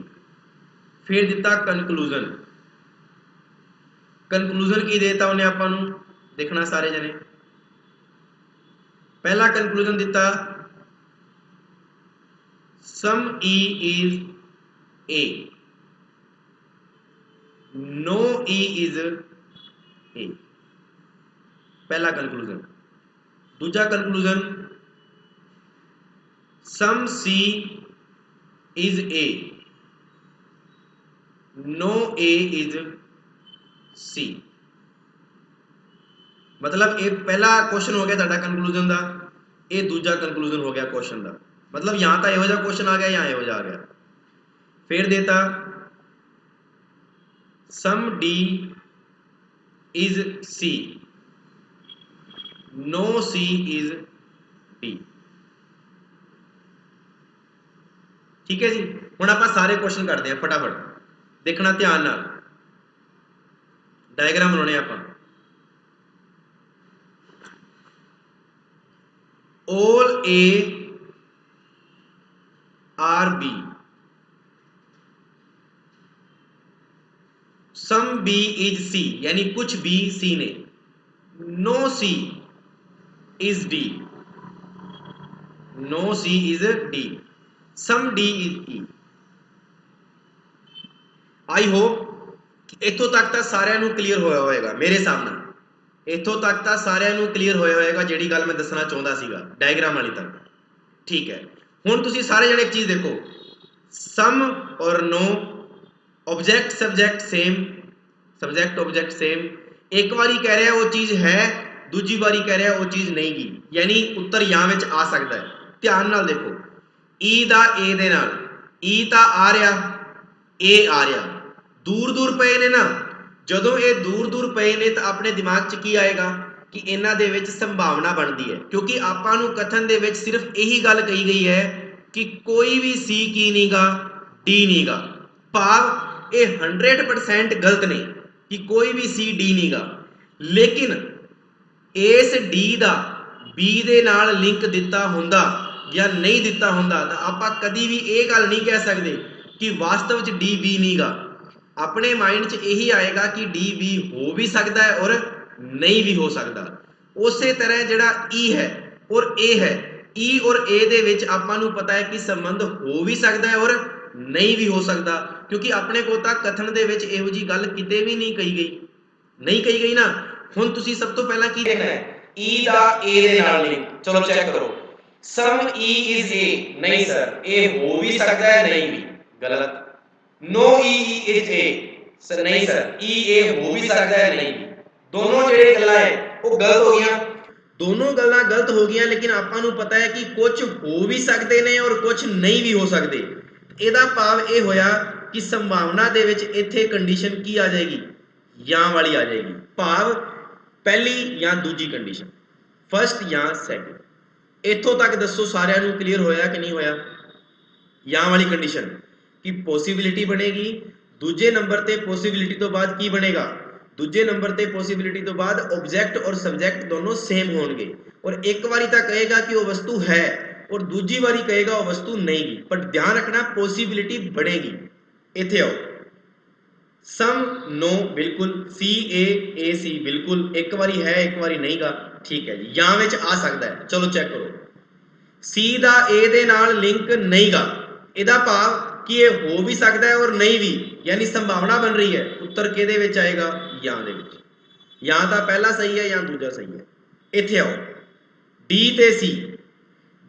फिर दिता कनकलूजन। कनकलूजन की देता उन्हें आपां नूं देखना सारे जने। पहला कनकलूजन दिता सम E is A, no E is A, पहला कनकलूजन। दूजा conclusion some C is A, no A is C। मतलब ये पहला क्वेश्चन हो गया तुहाडा कनकलूजन का, ये दूजा कनकलूजन हो गया क्वेश्चन का। मतलब या तो इहो जिहा क्वेश्चन आ गया या इहो जिहा आ गया। फिर देता सम D is C, no C is D। ठीक है जी। हुण आपां सारे क्वेश्चन करते हैं फटाफट, देखना ध्यान नाल। डायग्राम बनाने आपां। all A R B, some B is C, यानी कुछ B C ने, no C is D, no C is D, some D is E। I hope इत्थों तक तो सारिਆਂ ਨੂੰ क्लीयर होया होएगा मेरे हिसाब नाल। इत्थों तक तो सारिਆਂ ਨੂੰ क्लीयर होया होएगा ਜਿਹੜੀ ਗੱਲ मैं दसना चाहता सीगा डायग्राम वाली तक। ठीक है, हुण तुसीं सारे जने एक चीज़ देखो, सम और no, object subject same, subject object same. एक बारी कह रहा है वो चीज़ है, दूजी बारी कह रहा है वो चीज़ नहीं गी, यानी उत्तर या विच आ सकता है। ध्यान नाल देखो, ई दा ए दे नाल, ई तां आ रहा, ए आ रहा, दूर दूर पे ने ना। जदों ये दूर दूर पे ने तो अपने दिमाग च की आएगा कि इन्हां दे विच संभावना बनती है, क्योंकि आपां नूं कथन दे विच सिर्फ यही गल कही गई है कि कोई भी सी की नहीं गा, डी नहीं गा। भाव ये 100% गलत नहीं कि कोई भी सी डी नहीं गा, लेकिन इस डी दा बी दे नाल लिंक दिता हुंदा या नहीं दिता हुंदा तो आपां कदी भी ये गल नहीं कह सकते कि वास्तव च डी बी नहीं गा। अपने माइंड च यही आएगा कि डी बी हो भी सकता है और नहीं भी हो सकता। उस तरह जिहड़ा ई है और ए है, ई और ए दे विच आपां नूं पता है कि संबंध हो भी सकता है और नहीं भी हो सकता, क्योंकि अपने को तां कथन दे विच इहो जी गल किते भी नहीं कही गई, नहीं कही गई ना। हुण तुसीं सब तो पहला की देखना है, ई दा ए दे नाल लिंक। चलो चेक करो, सम ई इज ए, नहीं सर ए हो भी सकता है नहीं भी, गलत। No E is A, sir नहीं सर ई ए हो भी सकता है नहीं भी। दोनों ਜਿਹੜੇ ਗੱਲਾਂ ਹੈ ਉਹ ਗਲਤ ਹੋ ਗਈਆਂ, दोनों ਗੱਲਾਂ गलत हो गईਆਂ। लेकिन ਆਪਾਂ ਨੂੰ पता है कि कुछ हो भी सकते ने और कुछ नहीं भी हो सकते। ਇਹਦਾ ਭਾਵ ਇਹ ਹੋਇਆ कि संभावना ਦੇ ਵਿੱਚ ਇੱਥੇ ਕੰਡੀਸ਼ਨ ਕੀ ਆ ਜਾਏਗੀ, ਜਾਂ ਵਾਲੀ ਆ ਜਾਏਗੀ। ਭਾਵ ਪਹਿਲੀ ਜਾਂ ਦੂਜੀ ਕੰਡੀਸ਼ਨ, ਫਸਟ ਜਾਂ ਸੈਕਿੰਡ। ਇੱਥੋਂ ਤੱਕ ਦੱਸੋ ਸਾਰਿਆਂ ਨੂੰ ਕਲੀਅਰ ਹੋਇਆ ਕਿ ਨਹੀਂ ਹੋਇਆ? ਜਾਂ ਵਾਲੀ ਕੰਡੀਸ਼ਨ कि पॉसिबिलिटी बनेगी, दूजे नंबर ते पॉसिबिलिटी तो बाद की बनेगा, दूजे नंबर ते पॉसिबिलिटी तो बाद ऑब्जेक्ट और सब्जेक्ट दोनों सेम होंगे। और एक बारी तो कहेगा कि वो वस्तु है और दूजी बारी कहेगा वो वस्तु नहीं। पर ध्यान रखना पॉसिबिलिटी बढ़ेगी। इत्थे आओ, सम नो बिल्कुल, सी ए सी बिल्कुल, एक बारी है एक बारी नहीं गा, ठीक है जी, या विच आ सकता है। चलो चेक करो, सी दा ए दे नाल लिंक नहीं गा, इहदा भाव कि ये हो भी सकता है और नहीं भी, यानी संभावना बन रही है। उत्तर किहदे विच आएगा? या दे विच। या तो पहला सही है या दूजा सही है। इत्थे आओ, डी ते सी,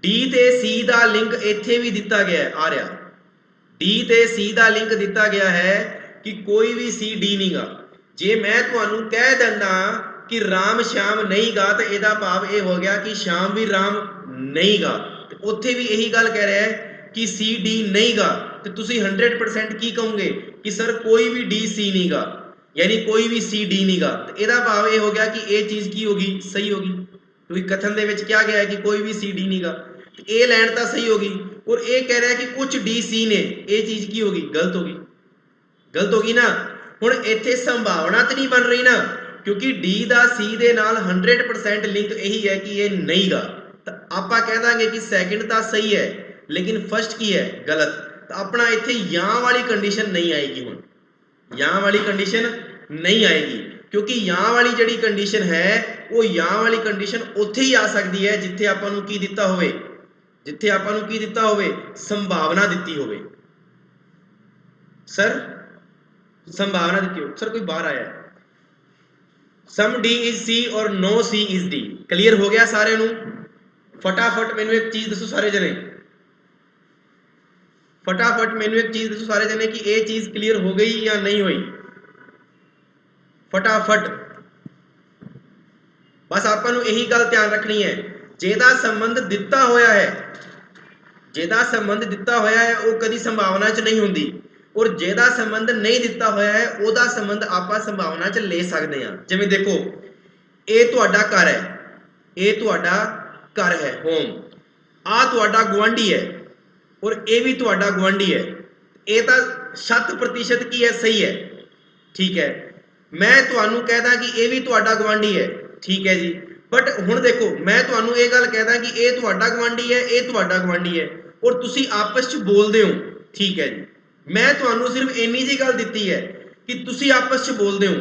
डी ते सी दा लिंक इत्थे भी दिता गया है, आ रहा डी ते सी दा लिंक दिता गया है कि कोई भी सी डी नहीं गा। जे मैं तुहानू कह दिंदा कि राम श्याम नहीं गा तो इहदा भाव ये हो गया कि श्याम भी राम नहीं गा, तो उत्थे भी यही गल कह रहा है कि सी डी नहीं गा, तो तुसी 100% की कहोगे कि सर कोई भी डी सी नहीं गा, यानी कोई भी सी डी नहीं गा, तो इहदा भाव ये हो गया कि ये चीज़ की होगी? सही होगी, क्योंकि कथन दे विच क्या गया है कि कोई भी सी डी नहीं गा, तो ये लैन तो सही होगी। और ये कह रहा है कि कुछ डी सी ने, ये चीज़ की होगी? गलत होगी, गलत होगी ना। हुण इत्थे संभावना तो नहीं बन रही ना, क्योंकि डी दा सी दे नाल 100% लिंक यही है कि ये नहीं गा, तो आपां कह दांगे कि सैकेंड तो सही है लेकिन फर्स्ट की है गलत, तो अपना इत्थे या वाली कंडीशन नहीं आएगी। हुण या वाली कंडीशन नहीं आएगी, क्योंकि या वाली जिहड़ी कंडीशन है वो या वाली कंडीशन उत्थे ही आ सकती है जिथे आपां नूं की दिता होवे, जिथे आपां नूं की दिता होवे? संभावना दिती होवे। सर संभावना दी हो, सर कोई बाहर आया है। सम डी इज सी और no C is D, clear हो गया सारे नू? फटाफट मैनू एक चीज दसो सारे जने, फटाफट मैनू एक चीज दसो सारे जने कि ये चीज क्लियर हो गई या नहीं हुई? फटाफट, बस आपां नू यही गल ध्यान रखनी है, जेदा संबंध दिता होया है, जेदा संबंध दिता होया है वो कदी संभावना च नहीं हुंदी, और जेदा संबंध नहीं दिता होया है ओदा संबंध आपां संभावना च ले सकते हैं। जिवें देखो, ये तुहाडा घर है, ये तुहाडा घर है होम, आ तुहाडा गुआंढी है और ये भी तुहाडा गुआंढी है, ये तो 100% की है, सही है, ठीक है। मैं तुहानू कहदा कि ये भी तुहाडा गुआंढी है, ठीक है जी, बट हुण देखो मैं तुहानू ये गल कहदा कि ये तुहाडा गुआंढी है, ये तुहाडा गुआंढी है, और तुसी आपस च बोलदे हो, ठीक है जी। मैं तुहानू सिर्फ इन्नी जी गल दित्ती है कि तुसी आपस च बोलदे हो,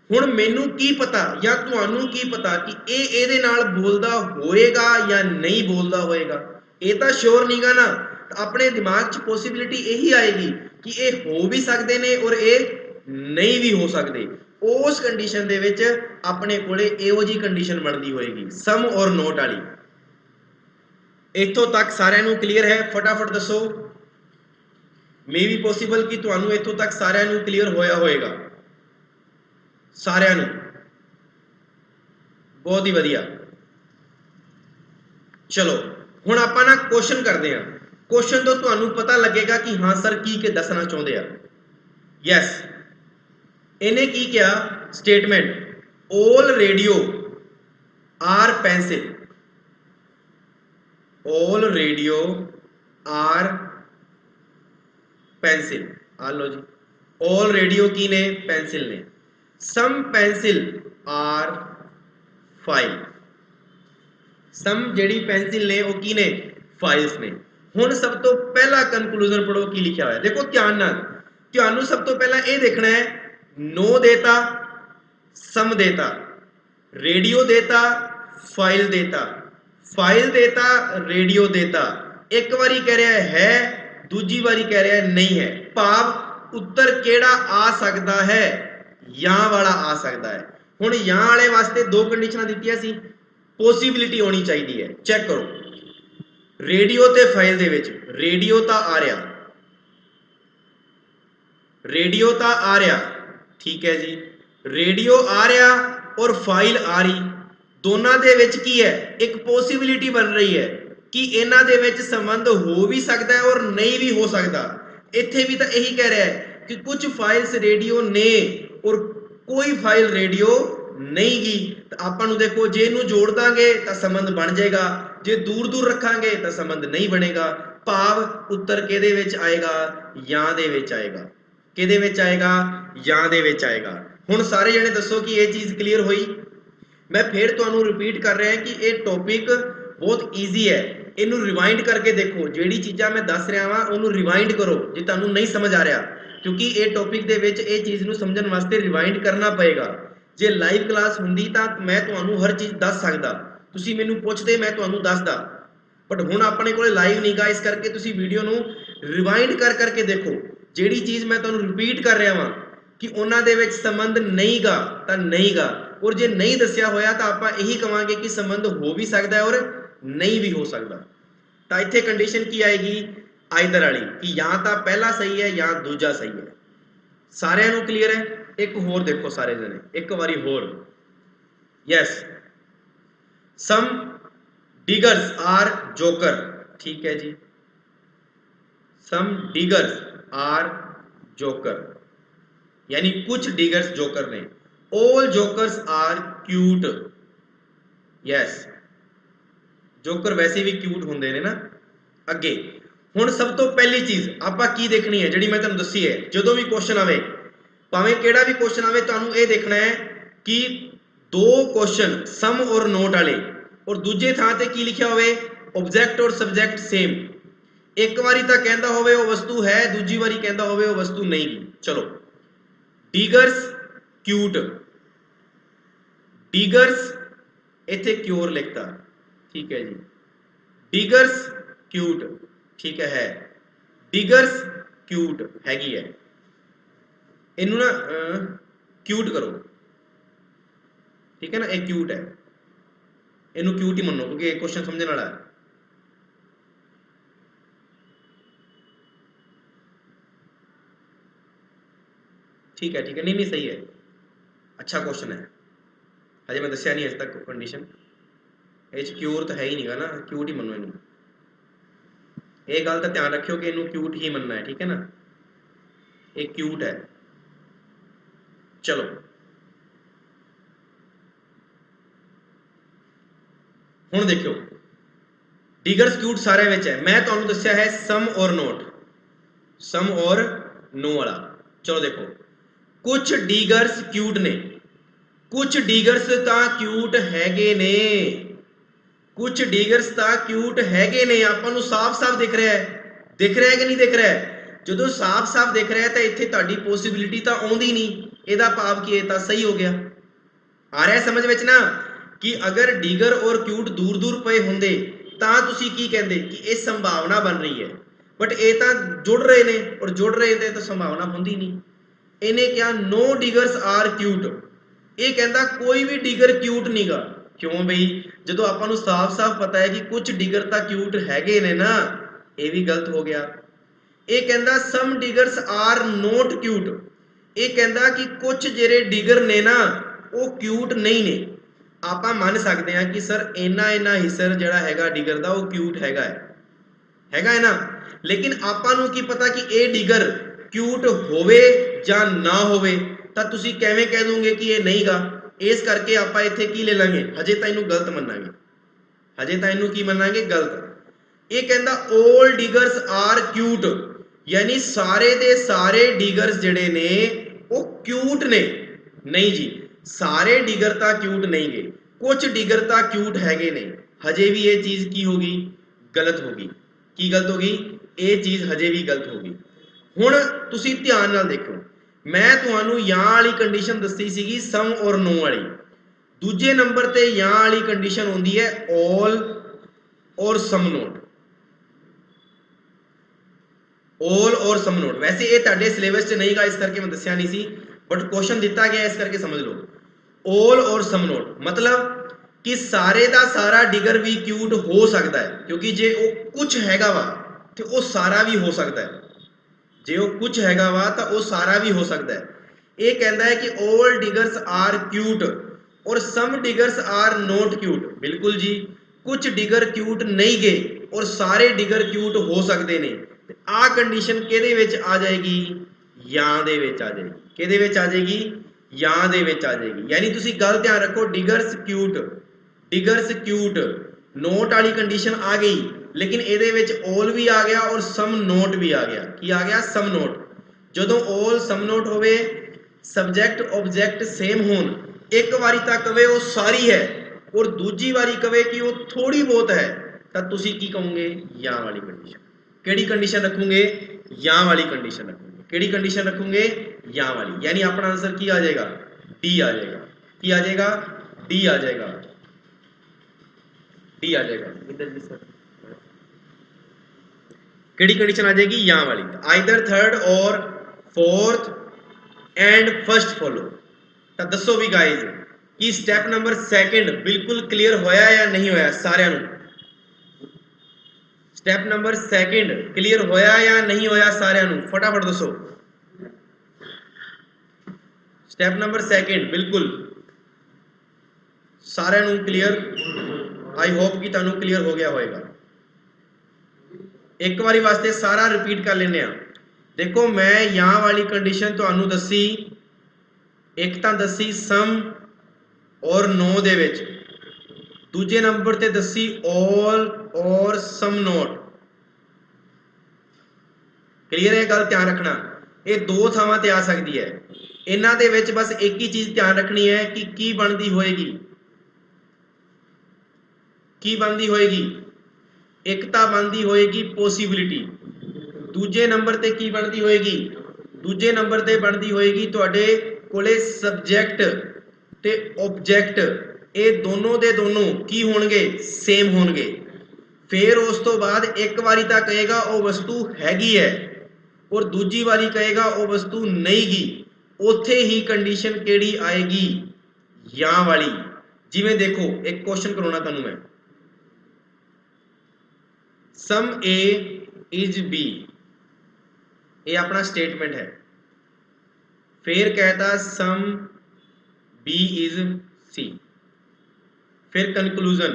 हुण मैनू की पता या तुहानू की पता कि ये इहदे नाल बोलदा होएगा या नहीं बोलदा होएगा? ये तो श्योर नहीं गा ना, तो अपने दिमाग च पॉसिबिलिटी यही आएगी कि ये हो भी सकते ने और ये नहीं भी हो सकते। उस कंडीशन दे विच अपने कोले इहो जी कंडीशन बनती होएगी, सम और नोट वाली। इत्थों तक सारिਆਂ ਨੂੰ क्लियर है? फटाफट दसो। मे भी पॉसिबल कि तुहानू इत्थों तक सारिਆਂ ਨੂੰ क्लियर होया होएगा, सारिਆਂ ਨੂੰ। बहुत ही वधिया। चलो हुण आपां ना क्वेश्चन करते हैं, क्वेश्चन तो तुहानू पता लगेगा कि हाँ सर की के दसना चाहुंदे आ। यस, इन्हें की क्या? Statement, all radio are pencil, all radio are pencil, आ लो जी, ऑल रेडियो की ने? पेंसिल ने। Some pencil are file, some जेड़ी पेंसिल ने वो की ने? फाइल्स ने। हुण सब तो पहला कंक्लूजन पढ़ो की लिखा हुआ है, देखो ध्यान नाल, तुहानू सब तो पहला ये देखना है, नो देता, सम देता, रेडियो देता, फाइल देता, फाइल देता, रेडियो देता, एक बारी कह रहा है, दूजी बारी कह रहा है नहीं है, भाव उत्तर केड़ा आ सकता है? या वाला आ सकता है। हुण या वाले वास्ते दो कंडीशनां दित्तियां सी, पॉसिबिलिटी होनी चाहिए है। चेक करो, रेडियो ते फाइल दे विच रेडियो ता आ रहा, रेडियो ता आ रहा, ठीक है जी, रेडियो आ रहा और फाइल आ रही, दोनों दे विच की है? एक पॉसिबिलिटी बन रही है कि इन्हां दे विच संबंध हो भी सकता है और नहीं भी हो सकता। इत्थे भी तो यही कह रहा है कि कुछ फाइल्स रेडियो ने और कोई फाइल रेडियो नहीं गी, तो आपां नूं देखो जे नूं जोड़ दांगे तो संबंध बन जाएगा, जे दूर दूर रखांगे तो संबंध नहीं बनेगा। भाव उत्तर किहदे विच आएगा? या दे विच आएगा। किहदे विच आएगा? या दे विच आएगा। हुण सारे जने दसो कि ये चीज़ क्लीयर हुई? मैं फिर तुहानू रिपीट कर रहा कि ये टॉपिक बहुत ईजी है, इनू रिवाइंड करके देखो, जिहड़ी चीज़ां मैं दस रहा वा उन्होंने रिवाइंड करो जे तुहानू नहीं समझ आ रहा। क्योंकि ये टॉपिक दे विच ये चीज़ नूं समझण वास्ते रिवाइंड करना पएगा। जे लाइव क्लास हुंदी तां मैं तुहानूं हर चीज़ दस सकदा, तुसीं मैनूं पुछदे मैं तुहानूं दसदा, बट हुण अपने कोले लाइव नहीं गा, इस करके तुसीं वीडियो नूं रिवाइंड कर करके देखो। जिहड़ी चीज़ मैं तुहानूं रिपीट कर रहा वां कि उन्हां दे विच संबंध नहीं गा तां नहीं गा, और जे नहीं दस्सिया होया तां आपां यही कहांगे कि संबंध हो भी सकदा है और नहीं भी हो सकदा। तां इत्थे कंडीशन की आएगी आइदर वाली कि या तां पहला सही है या दूजा सही है। सारिਆਂ ਨੂੰ क्लीयर है? एक होर देखो सारे जने, एक बारी होर। Yes, some diggers are joker, ठीक है जी, सम डिगर्स आर जोकर, यानी कुछ डिगर्स जोकर ने। All jokers are cute, yes, joker वैसे भी क्यूट होंगे ने ना। अगे हुण सब तो पहली चीज़ आपां की देखनी है, जिहड़ी मैं तुहानूं दस्सी है, जदों भी क्वेश्चन आवे, भावें किहड़ा भी क्वेश्चन आवे, तुहानूं ये देखना है कि दो क्वेश्चन सम और नोट वाले और दूजे थां ते की लिखिया होवे ऑब्जेक्ट और सब्जेक्ट सेम। एक बारी तां कहंदा होवे वो वस्तु है, दूजी बारी कहंदा होवे वो वस्तु नहीं। चलो, डिगर्स क्यूट, डिगर्स इत्थे क्योर लिखता, ठीक है जी, डिगर्स क्यूट, ठीक है, डिगर्स क्यूट हैगी है, इनू ना क्यूट करो, ठीक है ना, एक क्यूट है, इनू क्यूट ही मनो क्योंकि एक क्वेश्चन समझने वाला है। ठीक है, ठीक है, नहीं नहीं सही है, अच्छा क्वेश्चन है, हजे मैं दस्या नहीं अजे तक कंडीशन, ये क्यूर तो है ही नहीं ना, क्यूट ही मनो इनू, ये गल तो ध्यान रखियो कि इनू क्यूट ही मनना है, ठीक है ना, एक क्यूट है। चलो हुण देखो, डिगर्स क्यूट सारे विच है, मैं तुहानूं दस्सिया है सम और नोट, सम और नो वाला। चलो देखो, कुछ डिगर्स क्यूट ने, कुछ डिगर्स तां क्यूट हैगे ने, कुछ डिगर्स तां क्यूट हैगे ने, आपां नूं साफ साफ दिख रहा है, दिख रहा है कि नहीं दिख रहा है? जो साफ साफ दिख रहा है तो इत्थे तुहाडी पॉसिबिलिटी तो आउंदी नहीं, इहदा भाव की है सही हो गया। आ रहा है समझ विच ना कि अगर डिगर और क्यूट दूर दूर पे होंदे तां तुसीं की कहंदे कि ये संभावना बन रही है, बट ये तो जुड़ रहे ने और जुड़ रहे थे तो संभावना होंदी नहीं। इन्हें क्या नो डिगर्स आर क्यूट, ये कहता कोई भी डिगर क्यूट नहीं गा। क्यों बई, जो आपां नूं साफ साफ पता है कि कुछ डिगर तो क्यूट हैगे ने ना, ये भी गलत हो गया। ये कहता सम डिगर्स आर नोट क्यूट, ये कहता कि कुछ जेरे डिगर ने ना वो क्यूट नहीं ने। आपां मन सकते हैं कि सर इन्ना इन्ना हिस्सा जिहड़ा हैगा डिगर दा वो क्यूट हैगा है ना, लेकिन आपां नूं की पता कि ये डिगर क्यूट होवे जां ना होवे, तां तुसीं किवें कह दोगे कि ये नहीं गा। इस करके आपां इत्थे की ले लांगे, हजे तां इहनूं गलत मन्नांगे, हजे तां इहनूं की मन्नांगे गलत। ये कहंदा ऑल डिगर्स आर क्यूट, यानी सारे दे सारे डिगर्स जिहड़े ने वो क्यूट ने। नहीं जी, सारे डिगर तां क्यूट नहीं गए, कुछ डिगर तां क्यूट हैगे ने। हजे भी ये चीज़ की होगी, गलत होगी। की गलत होगी? ये चीज़ हजे भी गलत होगी। हुण तुसीं ध्यान नाल देखो, मैं तुहानूं यां वाली कंडीशन दस्सी सीगी सम और नो वाली, दूजे नंबर ते यां वाली कंडीशन होंदी है ऑल और सम नोट, ऑल और सम नोट। वैसे ये तुहाडे सिलेबस च नहीं गा, इस करके मैं दस्सिया नहीं सी, बट क्वेश्चन दिता गया इस करके समझ लो। ऑल और सम नोट मतलब कि सारे का सारा डिगर भी क्यूट हो सकता है, क्योंकि जे वो कुछ हैगा वा तो वो सारा भी हो सकता है, जे वो कुछ हैगा वा तो वो सारा भी हो सकता है। ये कहता है कि ऑल डिगर्स आर क्यूट और सम डिगर्स आर नॉट क्यूट। बिल्कुल जी, कुछ डिगर क्यूट नहीं गए और सारे डिगर क्यूट हो सकते हैं। आ कंडीशन किहदे विच आ जाएगी? यां दे विच आ जाएगी। किहदे विच आ जाएगी? यां दे विच आ जाएगी। यानी तुसीं गल ध्यान रखो, डिगर्स क्यूट नोट वाली कंडीशन आ गई, लेकिन ये विच ऑल भी आ गया और सम नोट भी आ गया। की आ गया? सम नोट। जदों ऑल सम नोट होवे, सबजैक्ट ऑब्जैक्ट सेम होन, एक बारी तक कवे वो सारी है और दूजी बारी कवे कि वो थोड़ी बहुत है, तो तुसीं की कहोगे? यां वाली कंडीशन। किहड़ी कंडीशन रखोगे? यां वाली कंडीशन रखोगे। ਕਿਹੜੀ ਕੰਡੀਸ਼ਨ ਰੱਖੋਗੇ? ਜਾਂ ਵਾਲੀ। यानी अपना आंसर की आ जाएगा? डी आ जाएगा। की आ जाएगा? डी आ जाएगा। डी आ जाएगा। इधर भी सर ਕਿਹੜੀ ਕੰਡੀਸ਼ਨ ਆ ਜਾਏਗੀ? ਜਾਂ ਵਾਲੀ। ਆਈਦਰ ਥਰਡ ਔਰ ਫੋਰਥ ਐਂਡ ਫਸਟ ਫੋਲੋ। ਤਾਂ ਦੱਸੋ ਵੀ ਗਾਇਜ਼ ਕਿ ਸਟੈਪ ਨੰਬਰ ਸੈਕਿੰਡ ਬਿਲਕੁਲ ਕਲੀਅਰ ਹੋਇਆ ਜਾਂ ਨਹੀਂ ਹੋਇਆ ਸਾਰਿਆਂ ਨੂੰ? ਸਟੈਪ ਨੰਬਰ ਸੈਕਿੰਡ ਕਲੀਅਰ ਹੋਇਆ ਜਾਂ ਨਹੀਂ ਹੋਇਆ ਸਾਰਿਆਂ ਨੂੰ? ਫਟਾਫਟ ਦੱਸੋ। ਸਟੈਪ ਨੰਬਰ ਸੈਕਿੰਡ ਬਿਲਕੁਲ ਸਾਰਿਆਂ ਨੂੰ ਕਲੀਅਰ? ਆਈ ਹੋਪ ਕਿ ਤੁਹਾਨੂੰ ਕਲੀਅਰ ਹੋ ਗਿਆ ਹੋਵੇਗਾ। ਇੱਕ ਵਾਰੀ ਵਾਸਤੇ ਸਾਰਾ ਰਿਪੀਟ ਕਰ ਲੈਂਦੇ ਆ। ਦੇਖੋ ਮੈਂ ਜਾਂ ਵਾਲੀ ਕੰਡੀਸ਼ਨ ਤੁਹਾਨੂੰ ਦੱਸੀ, ਇੱਕ ਤਾਂ ਦੱਸੀ ਸਮ ਔਰ ਨੋ ਦੇ ਵਿੱਚ, ਦੂਜੇ ਨੰਬਰ ਤੇ ਦੱਸੀ all ਔਰ ਸਮ ਨੋਟ। ਕਲੀਅਰ ਹੈ ਗੱਲ? ਧਿਆਨ ਰੱਖਣਾ ਇਹ ਦੋ ਥਾਵਾਂ ਤੇ ਆ ਸਕਦੀ ਹੈ। ਇਹਨਾਂ ਦੇ ਵਿੱਚ ਬਸ ਇੱਕ ਹੀ ਚੀਜ਼ ਧਿਆਨ ਰੱਖਣੀ ਹੈ ਕਿ ਕੀ ਬਣਦੀ ਹੋਏਗੀ। ਕੀ ਬਣਦੀ ਹੋਏਗੀ? ਇੱਕ ਤਾਂ ਬਣਦੀ ਹੋਏਗੀ ਪੋਸੀਬਿਲਿਟੀ, ਦੂਜੇ ਨੰਬਰ ਤੇ ਕੀ ਬਣਦੀ ਹੋਏਗੀ? ਦੂਜੇ ਨੰਬਰ ਤੇ ਬਣਦੀ ਹੋਏਗੀ ਤੁਹਾਡੇ ਕੋਲੇ ਸਬਜੈਕਟ ਤੇ ਆਬਜੈਕਟ, ਇਹ ਦੋਨੋਂ ਦੇ ਦੋਨੋਂ ਕੀ ਹੋਣਗੇ? ਸੇਮ ਹੋਣਗੇ। ਫਿਰ ਉਸ ਤੋਂ ਬਾਅਦ ਇੱਕ ਵਾਰੀ ਤਾਂ ਕਹੇਗਾ ਉਹ ਵਸਤੂ ਹੈਗੀ ਹੈ ਔਰ ਦੂਜੀ ਵਾਰੀ ਕਹੇਗਾ ਉਹ ਵਸਤੂ ਨਹੀਂ ਗੀ। ਉੱਥੇ ਹੀ ਕੰਡੀਸ਼ਨ ਕਿਹੜੀ ਆਏਗੀ? ਜਾਂ ਵਾਲੀ। ਜਿਵੇਂ ਦੇਖੋ ਇੱਕ ਕੁਐਸਚਨ ਕਰਾਉਣਾ ਤੁਹਾਨੂੰ ਮੈਂ, सम A इज B, ये अपना स्टेटमेंट है। फिर कहता सम B इज C, फिर conclusion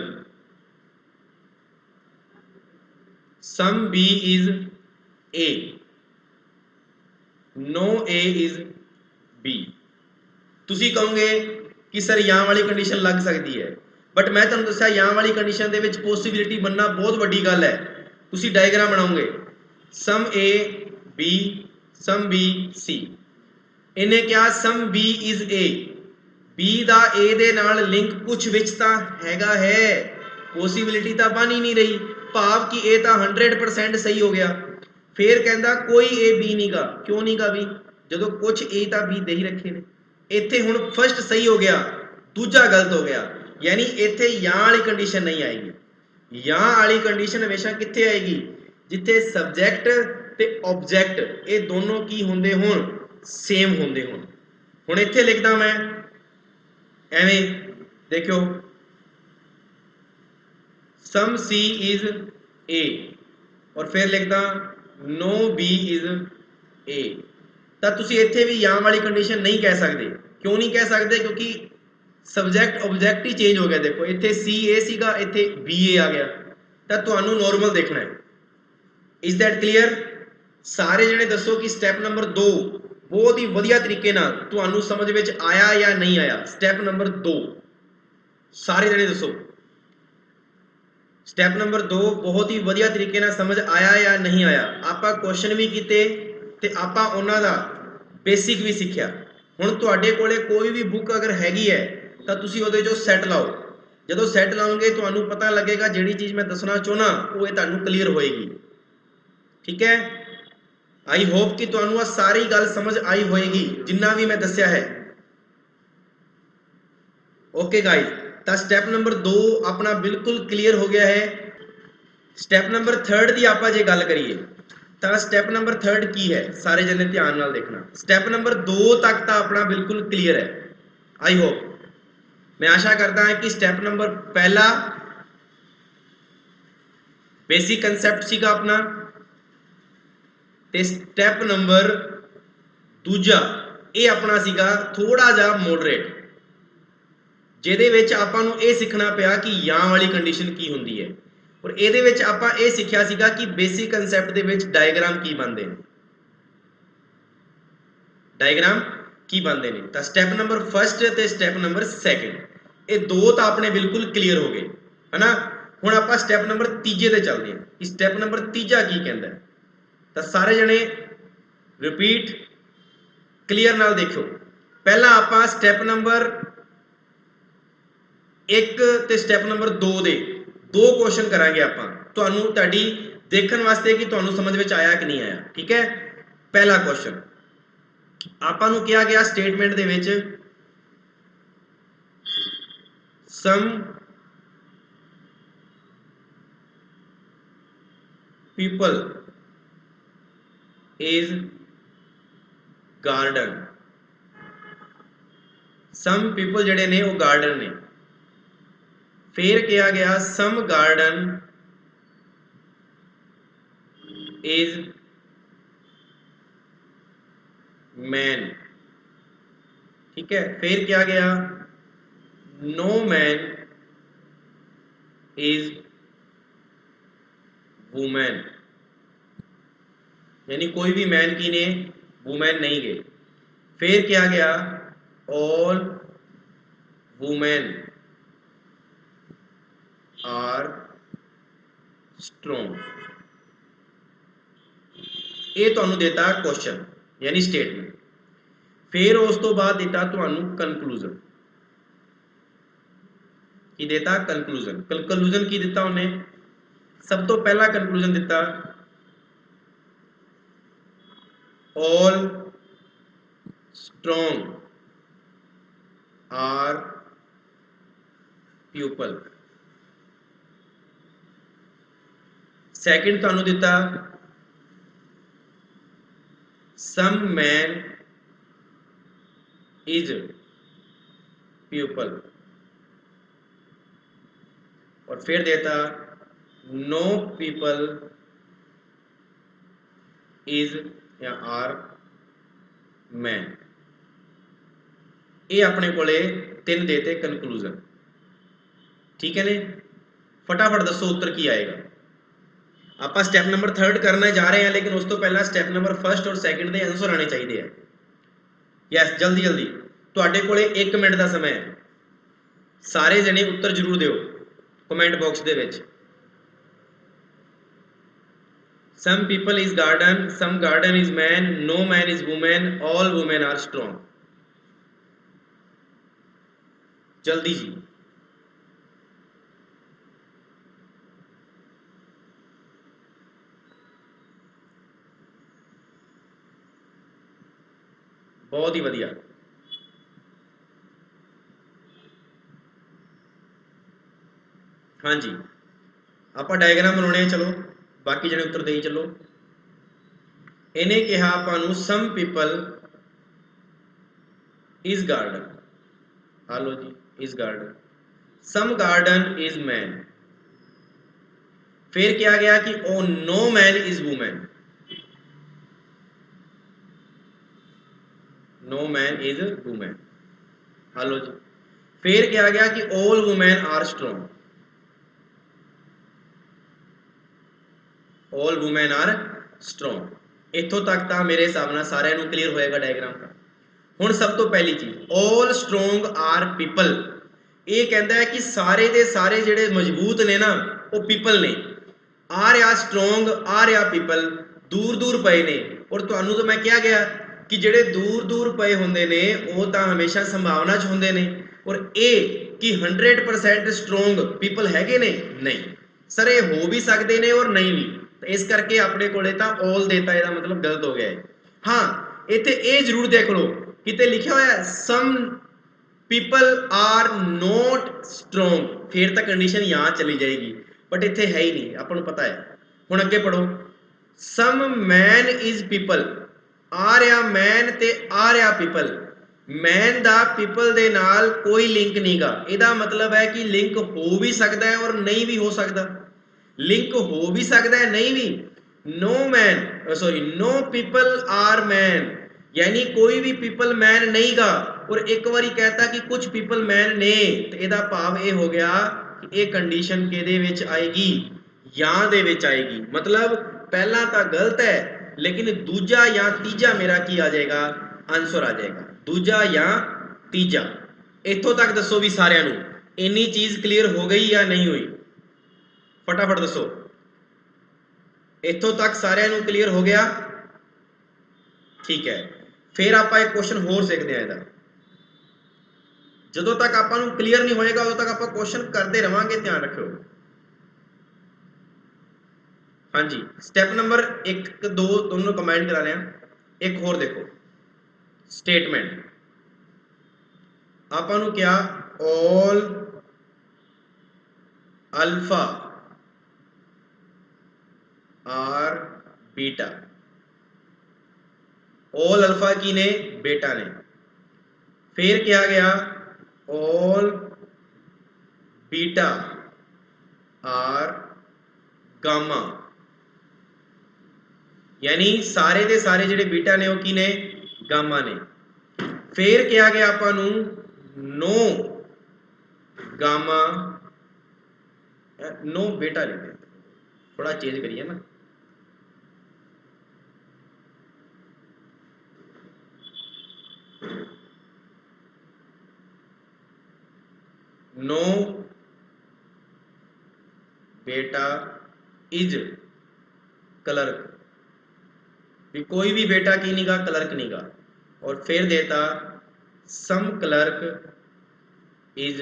some B is A, no A is B। तुसी कहोगे कि सर या वाली कंडीशन लग सकती है, बट मैं तुहानूं दस्सिया या वाली कंडीशन दे विच पॉसिबिलिटी बनना बहुत वड्डी गल है। तुसी डायग्राम बनाओगे सम A B some B C, इन्हें क्या सम B इज A, B दा A दे नाल लिंक कुछ विच तां हैगा है, पॉसिबिलिटी तां बन ही नहीं रही, भाव कि A तां 100% सही हो गया। फिर कहंदा कोई A B नहीं गा। क्यों नहीं गा भी? जदों कुछ A तां B दे ही रखे ने। इत्थे हुण फर्स्ट सही हो गया, दूजा गलत हो गया, यानी इत्थे या वाली कंडीशन नहीं आएगी। या वाली कंडीशन हमेशा कित्थे आएगी? जिथे सबजैक्ट ते ऑब्जैक्ट ये दोनों की होंदे होण? सेम होंदे होण। हुण इत्थे लिखदा मैं एवें, देखियो सम C इज A और फिर लिखदा नो B इज A। तां तुसीं इत्थे भी या वाली कंडीशन नहीं कह सकदे। क्यों नहीं कह सकदे? क्योंकि सबजैक्ट ऑब्जैक्ट ही चेंज हो गया। देखो इत्थे सी ए सीगा, इत्थे बी ए आ गया, तो तुहानू नॉर्मल देखना है। Is that clear? सारे जने दसो कि स्टैप नंबर 2 बहुत ही वधिया तरीके नाल तुहानू समझ विच आया या नहीं आया? स्टैप नंबर 2 सारे जने दसो, स्टैप नंबर 2 बहुत ही वधिया तरीके नाल समझ आया या नहीं आया? आपां क्वेश्चन भी कीते ते आपां उन्हां दा बेसिक भी सीखिया। हुण तुहाडे कोले कोई भी बुक अगर हैगी है तो तुसी उहदे चों सैट लाओ। जदों सैट लाओगे तुहानू पता लगेगा जिहड़ी चीज़ मैं दसना चाहुंदा वो तुहानू क्लीयर होएगी। ठीक है? आई होप कि तुहानू आ सारी गल समझ आई होएगी जिन्ना भी मैं दस्सिया है। ओके गाइस, तो स्टैप नंबर 2 अपना बिल्कुल क्लीयर हो गया है। स्टैप नंबर 3 की आपां जे गल करिए तो स्टैप नंबर 3 की है? सारे जने ध्यान नाल देखना। स्टैप नंबर 2 तक तो अपना बिल्कुल क्लीयर है। आई होप, मैं आशा करता हूं कि स्टैप नंबर पहला बेसिक कंसैप्ट सीगा अपना, ते स्टैप नंबर दूजा ये अपना सीगा थोड़ा जा मॉडरेट, जिहदे विच आपां नूं ये सीखना पिया कि या वाली कंडीशन की हुंदी है और इहदे विच आपां ये सीखिया सीगा कि बेसिक कंसैप्ट दे विच डायग्राम की बनदे ने, डायग्राम की बनते हैं। तो स्टैप नंबर फर्स्ट ते स्टैप नंबर सैकेंड ये दो तो अपने बिल्कुल क्लीयर हो गए है ना। हुण आपां स्टैप नंबर तीजे ते चलते हैं कि स्टैप नंबर तीजा की कहता है। तो सारे जने रिपीट क्लीयर नाल देखो। पहला आपां स्टैप नंबर 1 ते स्टैप नंबर 2 दे दो क्वेश्चन करांगे आपां, तुहानूं तुहाडी देखण वास्ते कि तुहानूं समझ विच आया कि नहीं आया। ठीक है, पहला क्वेश्चन ਆਪਾਂ ਨੂੰ ਕਿਹਾ ਗਿਆ ਸਟੇਟਮੈਂਟ ਦੇ ਵਿੱਚ some people is garden, some people ਜਿਹੜੇ ਨੇ ਉਹ ਗਾਰਡਨ ਨੇ। ਫਿਰ ਕਿਹਾ ਗਿਆ some garden is man, ठीक है। फिर क्या गया no man is woman, यानी कोई भी मैन की ने वुमेन नहीं गए। फिर क्या गया all women are strong, ये तुहानू देता क्वेश्चन यानी स्टेटमेंट। फिर उस तो बाद दिता तुहानू कंक्लूजन, की देता कंक्लूजन। कंक्लूजन की दिता उन्हें, सब तो पहला कंक्लूजन दिता all strong are people. Second तुहानू दिता some man is pupil, और फिर देता no people is या are man। ये अपने कोले तीन देते कंक्लूजन, ठीक है ने। फटाफट दसो उत्तर की आएगा। आप स्टैप नंबर 3 करने जा रहे हैं, लेकिन उस तो पहला स्टैप नंबर 1 और 2 के आंसर आने चाहिए। यस जल्दी जल्दी, तुहाडे कोले 1 मिनट का समय है। सारे जने उत्तर जरूर दिओ comment box they which. some people is garden, some garden is man, no man is woman, all women are strong। जल्दी जी, बहुत ही वधिया। हाँ जी, आप डायग्राम बनाने, चलो बाकी जने उत्तर दे चलो। इन्हें कहा आपां सम पीपल इज गार्डन, हालो जी is garden, some garden is man. फिर क्या गया कि ओ no man is women, no man is women, हालो जी। फिर क्या गया कि all women are strong, all women are strong. इतों तक तो मेरे हिसाब से सारे क्लीयर होएगा डायग्राम का। हुण सब तो पहली चीज ऑल स्ट्रॉन्ग आर पीपल, ये कहता है कि सारे दे सारे जिहड़े मजबूत ने ना वो पीपल ने। आ रहा स्ट्रॉन्ग, आ रहा पीपल, दूर दूर पे ने। और तुहानू तो मैं क्या गया कि जिहड़े दूर दूर पे होंदे ने वो तो हमेशा संभावना च होंदे ने, और ये कि 100% स्ट्रॉन्ग पीपल हैगे ने नहीं। सर ये हो भी सकते ने और नहीं भी, तो इस करके अपने कोले तो ऑल देता, यदा मतलब गलत हो गया है। हाँ इत्थे ये जरूर देख लो किते लिखा हुआ है some people are not strong, फिर तो कंडीशन यहाँ चली जाएगी, बट इत्थे है ही नहीं, आपको पता है। हुण अगे पढ़ो, सम मैन इज पीपल, आ रहा मैन ते आ रहा पीपल। मैन दा पीपल दे नाल कोई लिंक नहीं गा, इहदा मतलब है कि लिंक हो भी सकता है और नहीं भी हो सकता। लिंक हो भी सकता है नहीं भी। No man sorry no people are man, यानी कोई भी पीपल मैन नहीं गा। और एक बारी कहता कि कुछ पीपल मैन ने, तो यदा भाव ये हो गया कि ये कंडीशन किहदे विच आएगी, या दे विच आएगी। मतलब पहला तो गलत है, लेकिन दूजा या तीजा मेरा की आ जाएगा, आंसर आ जाएगा दूजा या तीजा। इत्थों तक दसो भी सारिਆਂ ਨੂੰ इन्नी चीज क्लीयर हो गई या नहीं हुई, फटाफट दसो। इत्थों तक सारिਆਂ ਨੂੰ क्लीयर हो गया, ठीक है। फिर आप एक क्वेश्चन होर सीखते हैं। इहदा जदों तक आपां नूं क्लीयर नहीं होएगा उदों तक आपां क्वेश्चन करते रहांगे, ध्यान रखियो। हाँ जी, स्टैप नंबर 1 2 दोनों कंबाइन करा लें। एक होर देखो स्टेटमेंट आपां नूं क्या all alpha are beta, all alpha की ने बेटा ने, फिर क्या गया ऑल बीटा आर गामा, यानी सारे दे सारे जिहड़े बीटा ने वो की ने गामा ने। फिर क्या गया आपां नूं नो गामा नो बेटा लिखते, थोड़ा चेंज करिए ना, नो बेटा इज क्लर्क, भी कोई भी बेटा की नहीं गा क्लर्क नहीं गा। और फिर देता सम क्लर्क इज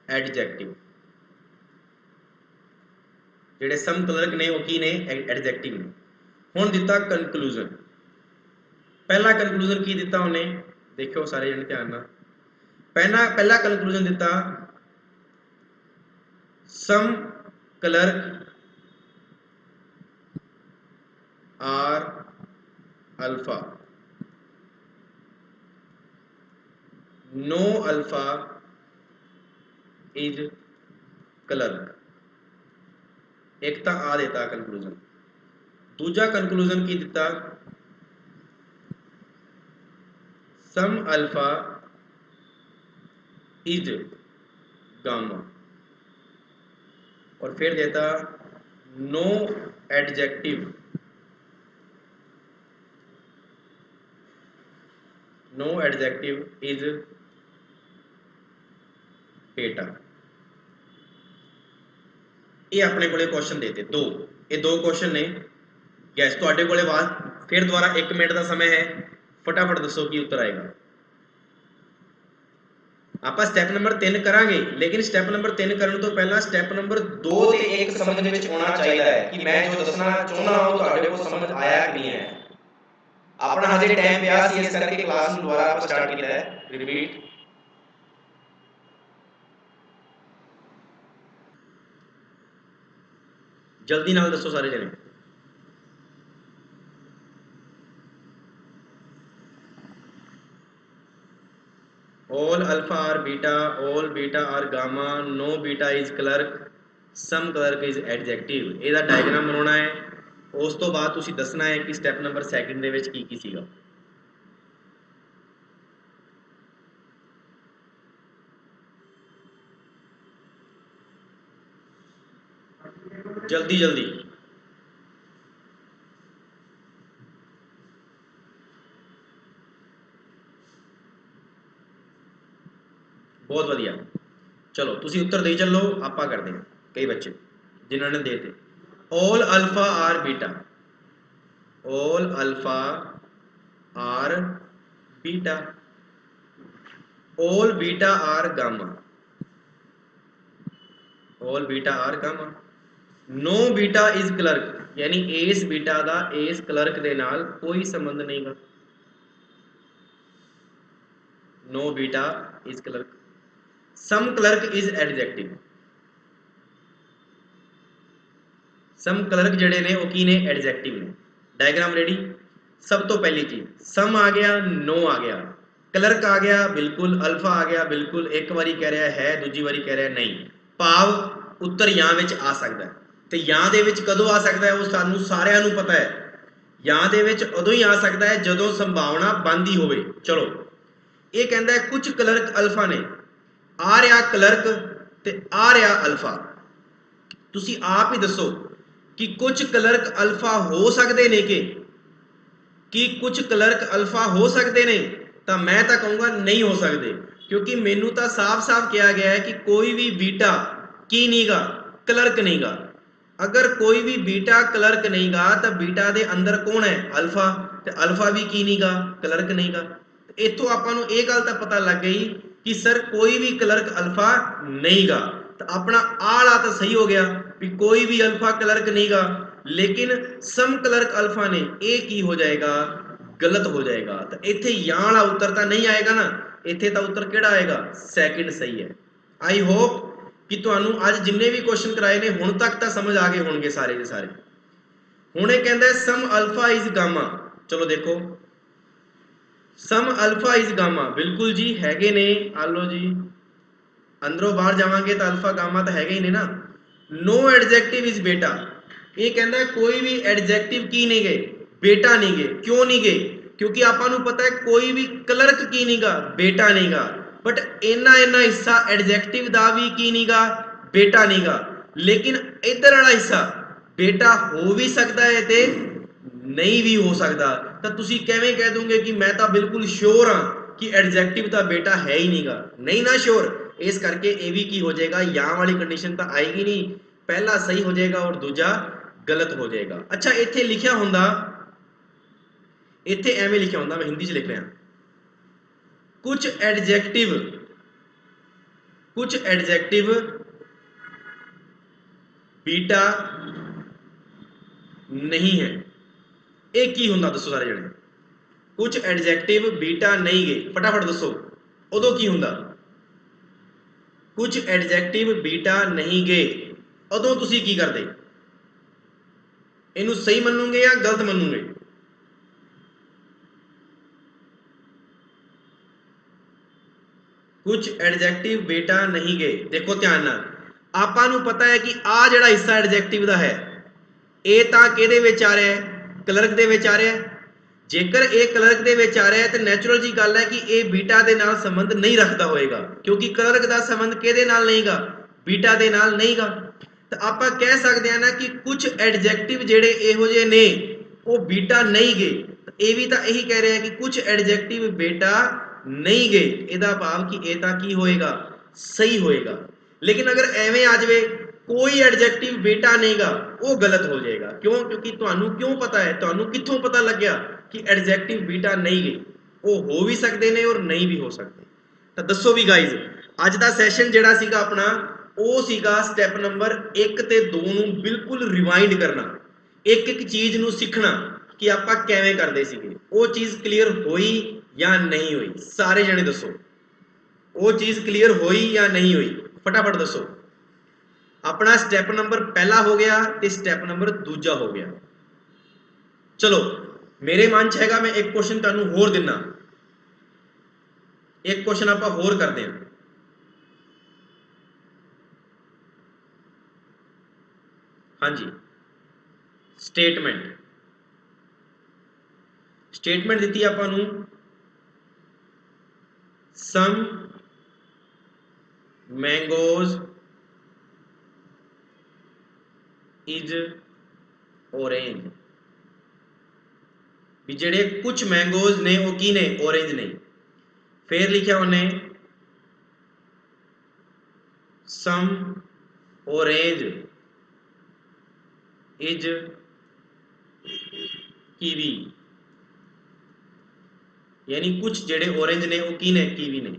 एडजेक्टिव, जेडे सम क्लर्क ने वो की ने एडजेक्टिव ने। हुण दिता कंकलूजन, पहला कंकलूजन की दिता उन्हें देखो सारे जने ध्यान नाल, पहला कंकलूजन दिता some clerk are alpha, no alpha is clerk. एक तो आ देता कंकलूजन। दूजा कंकलूजन की दिता सम अल्फा इज गामा, और फिर देता no adjective, no adjective is beta. ये अपने को क्वेश्चन देते दो, ये दो क्वेश्चन ने। गैस तुहाडे कोले बाद फिर दोबारा 1 मिनट का समय है, फटाफट दसो की उत्तर आएगा। आप स्टैप नंबर 3 करांगे, लेकिन स्टैप नंबर 3 करने तो पहला स्टैप नंबर 2 ते 1 समझ विच होना चाहिए है कि मैं जो दसना चाहना वो तुहाडे को समझ आया कि नहीं आया। अपना हजे टाइम पिया सी, इस करके क्लास ਨੂੰ ਦੁਬਾਰਾ ਆਪਾਂ ਸਟਾਰਟ ਕੀਤਾ ਹੈ ਰਿਪੀਟ। जल्दी नाल दसो सारे जने। all alpha are beta, all beta are gamma, no beta is clerk, some clerk is adjective। ਇਹਦਾ ਡਾਇਗਰਾਮ ਬਣਾਉਣਾ ਹੈ, ਉਸ ਤੋਂ ਬਾਅਦ ਤੁਸੀਂ ਦੱਸਣਾ ਹੈ ਕਿ ਸਟੈਪ ਨੰਬਰ 2 ਦੇ ਵਿੱਚ ਕੀ ਸੀਗਾ। जल्दी जल्दी बहुत बढ़िया, चलो तुसी उत्तर दे चलो, आपा करते हैं। कई बच्चे जिन्होंने देते all alpha are beta, all alpha are beta, all beta are gamma, all beta are gamma, no beta is clerk, यानी इस बीटा का इस क्लर्क के नाल कोई संबंध नहीं गा, no beta is clerk, some clerk is adjective, some clerk जड़े ने वो की ने एडजेक्टिव ने। Diagram ready. सब तो पहली चीज सम आ गया, नो आ गया, क्लर्क आ गया बिल्कुल, अल्फा आ गया बिल्कुल, एक बारी कह रहा है दूजी बारी कह रहा है नहीं, भाव उत्तर या विच आ सकता है। तो या दे विच कदों आ सकता है वो सानू सारिਆਂ ਨੂੰ पता है, या दे विच उदों ही आ सकता है जदों संभावना बनती होवे। चलो ये कहता है कुछ क्लर्क अल्फा ने, आ रहा क्लर्क ते आ रहा अल्फा, तुसी आप ही दसो कि कुछ क्लर्क अल्फा हो सकते ने कि कुछ क्लर्क अल्फा हो सकते ने, तो मैं तो कहूँगा नहीं हो सकते, क्योंकि मैनू तो साफ साफ कहा गया है कि कोई भी बीटा की नहीं गा क्लर्क नहीं गा। अगर कोई भी बीटा क्लर्क नहीं गा तो बीटा दे अंदर कौन है अल्फा, तो अल्फा भी की नहीं गा क्लर्क नहीं गा। इतों आपां नूं ये गल तो पता लग गई कि सर कोई भी क्लर्क अल्फा नहीं गा। तो अपना आला तो सही हो गया भी कोई भी अल्फा क्लर्क नहींगा, लेकिन सम क्लर्क अल्फा ने ये की हो जाएगा, गलत हो जाएगा। तो इत्थे यहाँ वाला उत्तर तो नहीं आएगा ना, इत्थे तो उत्तर किहड़ा आएगा, सैकेंड सही है। आई होप कि तुहानू अज जिन्ने भी क्वेश्चन कराए ने हुण तक तो समझ आ गए होंगे सारे के सारे। हुणे कहंदा सम अल्फा इज गामा, चलो देखो सम अल्फा इज गामा, बिल्कुल जी हैगे ने, आलो जी अंदरों बाहर जावांगे तो अल्फा गामा तो हैगे ही ने ना। नो एडजेक्टिव इज बेटा, ये कहता कोई भी एडजेक्टिव की नहीं गए, बेटा नहीं गए। क्यों नहीं गए, क्योंकि आपां नू पता है कोई भी क्लर्क की नहीं गा, बेटा नहीं गा। बट इन्ना इन्ना हिस्सा एडजेक्टिव दा भी की नहीं गा, बेटा नहीं गा। लेकिन इधर वाला हिस्सा बेटा हो भी सकता है ते नहीं भी हो सकता। तो तुसी किवें कह दोगे कि मैं तो बिल्कुल श्योर हाँ कि एडजेक्टिव का बेटा है ही नहीं गा, नहीं ना श्योर। इस करके ये भी की हो जाएगा, यहाँ वाली कंडीशन तो आएगी नहीं, पहला सही हो जाएगा और दूजा गलत हो जाएगा। अच्छा इत्थे लिखिया हुंदा, इत्थे एवें लिखिया हुंदा, मैं हिंदी च लिख रहा, कुछ एडजेक्टिव बीटा नहीं है। एक की हुंदा दसो सारे जने, कुछ एडजेक्टिव बीटा नहीं गए, फटाफट दसो उदों की हुंदा, कुछ एडजेक्टिव बीटा नहीं गए उदों तुसी की करदे, इनू सही मनोगे या गलत मनोगे। कुछ एडजेक्टिव बेटा नहीं गए, देखो ध्यान नाल आपां नू पता है कि आ जिहड़ा हिस्सा एडजेक्टिव दा है ये तां किहदे विच आ रहा है, क्लर्क दे विच आ रहा है। जेकर ये क्लर्क दे विच आ रहा है तो नैचुरल जी गल है कि ये बीटा दे नाल संबंध नहीं रखता होएगा, क्योंकि क्लर्क दा संबंध किहदे नाल नहीं गा, बीटा दे नाल नहीं गा। तो आपां कह सकते हैं ना कि कुछ एडजेक्टिव जिहड़े इहो जिहे ने वो बीटा नहीं गए। ये भी तो यही कह रहे हैं कि कुछ एडजेक्टिव बेटा नहीं गए, ਇਹਦਾ ਭਾਵ कि ਇਹ ਤਾਂ ਕੀ ਹੋਏਗਾ, सही होएगा। लेकिन अगर एवें आ जाए कोई एडजेक्टिव बेटा नहींगा, वो गलत हो जाएगा। क्यों, क्योंकि तुहानू क्यों पता है, तुहानू कित्थों पता लग गया कि एडजेक्टिव बीटा नहीं गए, वो हो भी सकते हैं और नहीं भी हो सकते। तो दसो भी गाइज अज का सैशन जिहड़ा सीगा अपना वो सीगा स्टैप नंबर 1 ते 2 नू बिल्कुल रिवाइंड करना, एक एक चीज नू सीखना कि आपां किवें करदे सीगे। वो चीज क्लीयर होई या नहीं हुई, सारे जने दसो वो चीज क्लीयर हुई या नहीं हुई, फटाफट दसो। अपना स्टैप नंबर पहला हो गया तो स्टैप नंबर दूजा हो गया। चलो मेरे मन च हैगा, मैं एक क्वेश्चन तुहानू होर दिना, एक क्वेश्चन आपां होर करते हैं। हाँ जी, स्टेटमेंट स्टेटमेंट दी आपां नू सम मैंगोज इज ऑरेंज, भी जेडे कुछ मैंगोज ने वो की ने, ऑरेंज ने। फिर लिखा उन्हें सम ऑरेंज इज कीवी, यानी कुछ जेडे ऑरेंज ने वो की ने, कीवी ने।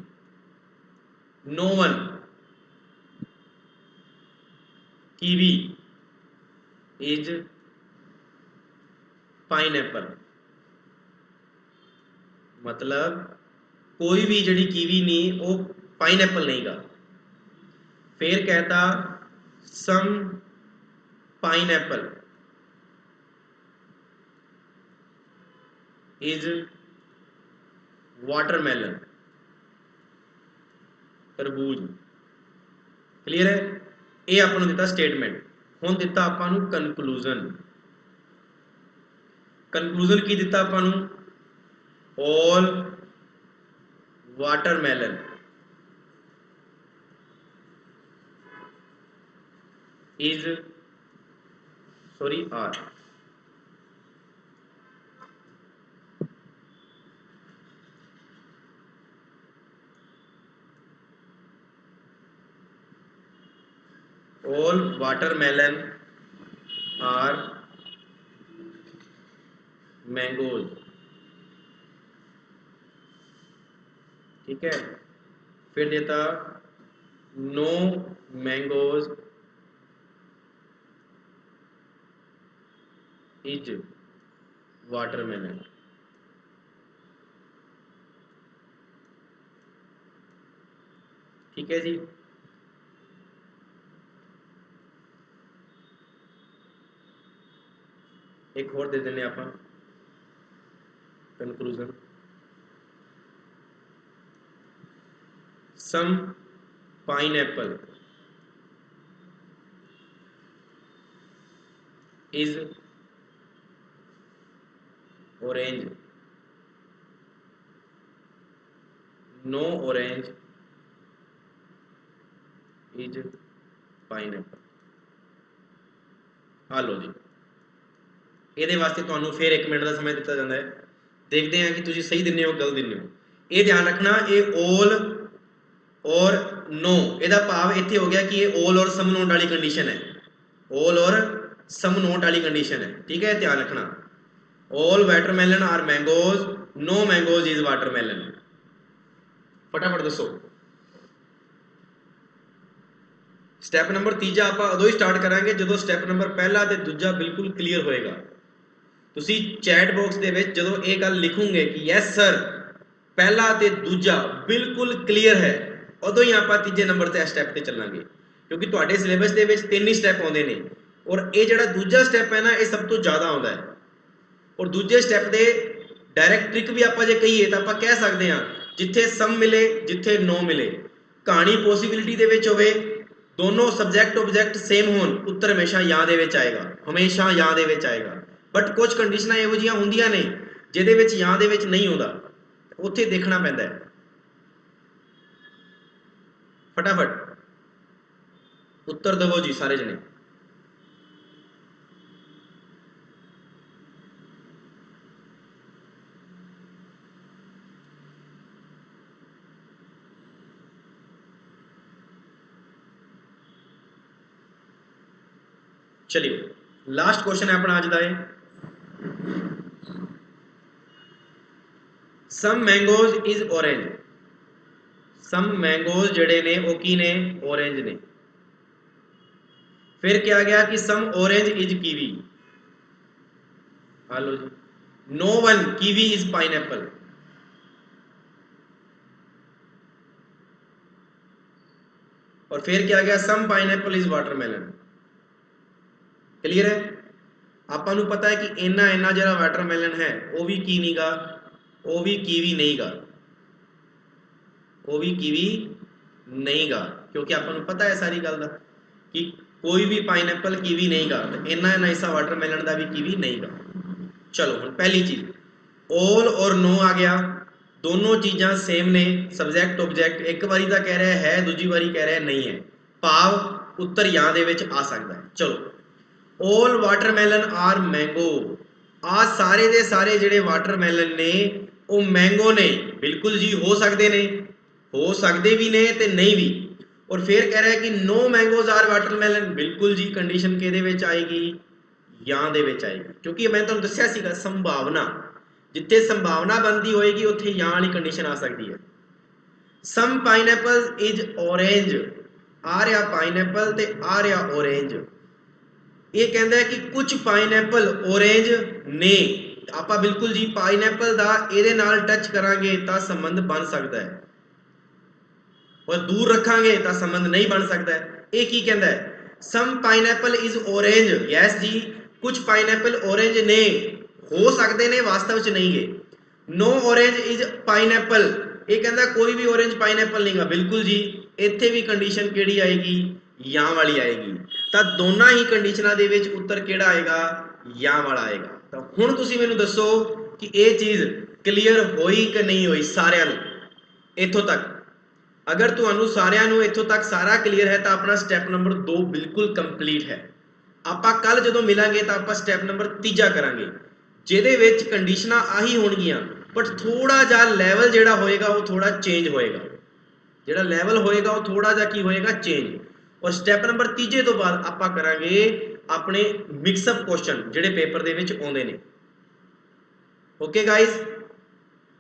No one kiwi is pineapple, मतलब कोई भी जड़ी कीवी नहीं वो पाइनएप्पल नहीं गा। फिर कहता सम पाइनएप्पल इज वाटरमेलन, तरबूज। क्लियर है, ये आपको दिता स्टेटमेंट। हुण दिता आपां नू कनक्लूजन, कनक्लूजन की दिता आपां नू, all watermelon is sorry are, all watermelon are mangoes. ठीक है, फिर देता no mangoes is watermelon। ठीक है जी। एक और दे देने आप conclusion. Some pineapple is orange, no orange is pineapple। ਆ ਲਓ ਜੀ, ਇਹਦੇ ਵਾਸਤੇ ਤੁਹਾਨੂੰ ਫਿਰ 1 ਮਿੰਟ ਦਾ ਸਮਾਂ ਦਿੱਤਾ ਜਾਂਦਾ ਹੈ। ਦੇਖਦੇ ਹਾਂ ਕਿ ਤੁਸੀਂ ਸਹੀ ਦਿੰਦੇ ਹੋ ਗਲਤ ਦਿੰਦੇ ਹੋ। ਇਹ ਧਿਆਨ ਰੱਖਣਾ, ਇਹ all और no, ਇਹਦਾ ਭਾਵ ਇੱਥੇ ਹੋ ਗਿਆ ਕਿ ਇਹ all और some not ਵਾਲੀ ਕੰਡੀਸ਼ਨ ਹੈ। all और some not ਵਾਲੀ ਕੰਡੀਸ਼ਨ ਹੈ, ਠੀਕ ਹੈ, ਧਿਆਨ ਰੱਖਣਾ। all watermelon are mangoes, no mangoes is watermelon। फटाफट दसो। स्टैप नंबर तीजा आप उदों ही स्टार्ट करांगे जो स्टैप नंबर पहला ते दूजा बिल्कुल क्लीयर होएगा। तुसी चैट बॉक्स दे विच जदों ये गल लिखोगे कि यस सर पहला ते दूजा बिल्कुल क्लीयर है, उदों ही आप तीजे नंबर ते स्टैप ते चलांगे, क्योंकि तुहाडे सिलेबस दे विच 3 ही स्टैप आउंदे ने और ये जिहड़ा दूजा स्टैप है ना, ये सब तो ज़्यादा आउंदा है। और दूजे स्टैप दे डायरैक्ट ट्रिक भी आप जे कहीए तो आप कह सकते हैं जिथे सम मिले जिथे नो मिले, कहानी पॉसिबिलिटी दे विच होवे, दोनों सब्जैक्ट ऑब्जैक्ट सेम होन, उत्तर हमेशा या दे विच आएगा, हमेशा या दे विच आएगा। बट कुछ कंडीशनां इहो जिहियां हुंदियां ने जिहदे विच या दे विच नहीं आउंदा, उत्थे देखना पैंदा है। फटाफट उत्तर दवो जी सारे जने। चलिए लास्ट क्वेश्चन है अपना अज का, some mangoes is orange. Some mangoes जड़े ने वो की ने ऑरेंज ने। फिर क्या गया कि some orange is kiwi. Hello जी, no one kiwi is pineapple. और फिर क्या गया some pineapple is watermelon. Clear है, ਆਪਾਂ ਨੂੰ पता है कि इन्ना इन्ना जरा वाटरमेलन है वो भी की नहीं गा, वो भी कीवी नहीं गा, वो भी कीवी नहीं गा, क्योंकि ਆਪਾਂ ਨੂੰ पता है सारी गल दा कि कोई भी पाइनएप्पल कीवी नहीं गा, तो इन्ना इन्ना हिस्सा वाटरमेलन का भी कीवी नहीं गा। चलो हुण पहली चीज ऑल और नो आ गया, दोनों चीज़ां सेम ने, सबजैक्ट ऑब्जैक्ट एक बारी तो कह रहा है दूजी बारी कह रहा नहीं है, भाव उत्तर या दे विच आ सकता है। चलो ऑल वाटरमेलन आर मैंगो, आ सारे दे सारे जिहड़े वाटरमेलन ने वो मैंगो ने। बिल्कुल जी हो सकते ने, हो सकते भी ने ते नहीं भी। और फिर कह रहा है कि नो मैंगोज आर वाटरमेलन, बिल्कुल जी कंडीशन किहदे विच आएगी, या दे विच आएगी, क्योंकि मैं तुहानूं दस्सिया सीगा संभावना, जिथे संभावना बनती होएगी उत्थे या वाली कंडीशन आ सकती है। सम पाइनएप्पल इज ऑरेंज, आ रहा पाइनएप्पल ते आ रहा ऑरेंज। ये कहता है कि कुछ पाइनएप्पल ऑरेंज ने, आप बिल्कुल जी पाइनएप्पल का ये टच करांगे तो संबंध बन सकता है, और दूर रखांगे तो संबंध नहीं बन सकता है। ये की कहता है सम पाइनएप्पल इज ऑरेंज, यस जी कुछ पाइनएप्पल ऑरेंज ने, हो सकते ने वास्तव च नहीं गे। नो ऑरेंज इज पाइनएप्पल, ये कहता कोई भी ऑरेंज पाइनएप्पल नहीं गा, बिल्कुल जी इत्थे भी कंडीशन केड़ी आएगी, या वाली आएगी। तो दोनों ही कंडीशनां दे विच उत्तर केड़ा आएगा, या वाला आएगा। तो हुण तुसीं मैनूं दसो कि ये चीज़ क्लीयर होई कि नहीं होई सारिआं नूं इत्थों तक। अगर तुहानूं सारिआं नूं इत्थों तक सारा क्लीयर है तो अपना स्टैप नंबर 2 बिल्कुल कंप्लीट है। आपां कल जदों मिलांगे तो आपां स्टैप नंबर तीजा करांगे, जिहदे विच कंडीशनां आही होणगीਆਂ, बट थोड़ा जा लैवल जिहड़ा होएगा वो थोड़ा चेंज होएगा, जिहड़ा लैवल होएगा वो थोड़ा जा की होएगा चेंज। और स्टैप नंबर तीजे तो बाद आपां करांगे अपने मिक्सअप क्वेश्चन जिहड़े पेपर दे विच आउंदे ने। ओके गाइज,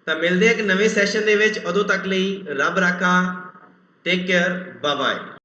तो मिलते हैं एक नवे सैशन दे विच, उदों तक लई रब राखा, टेक केयर, बाय बाय।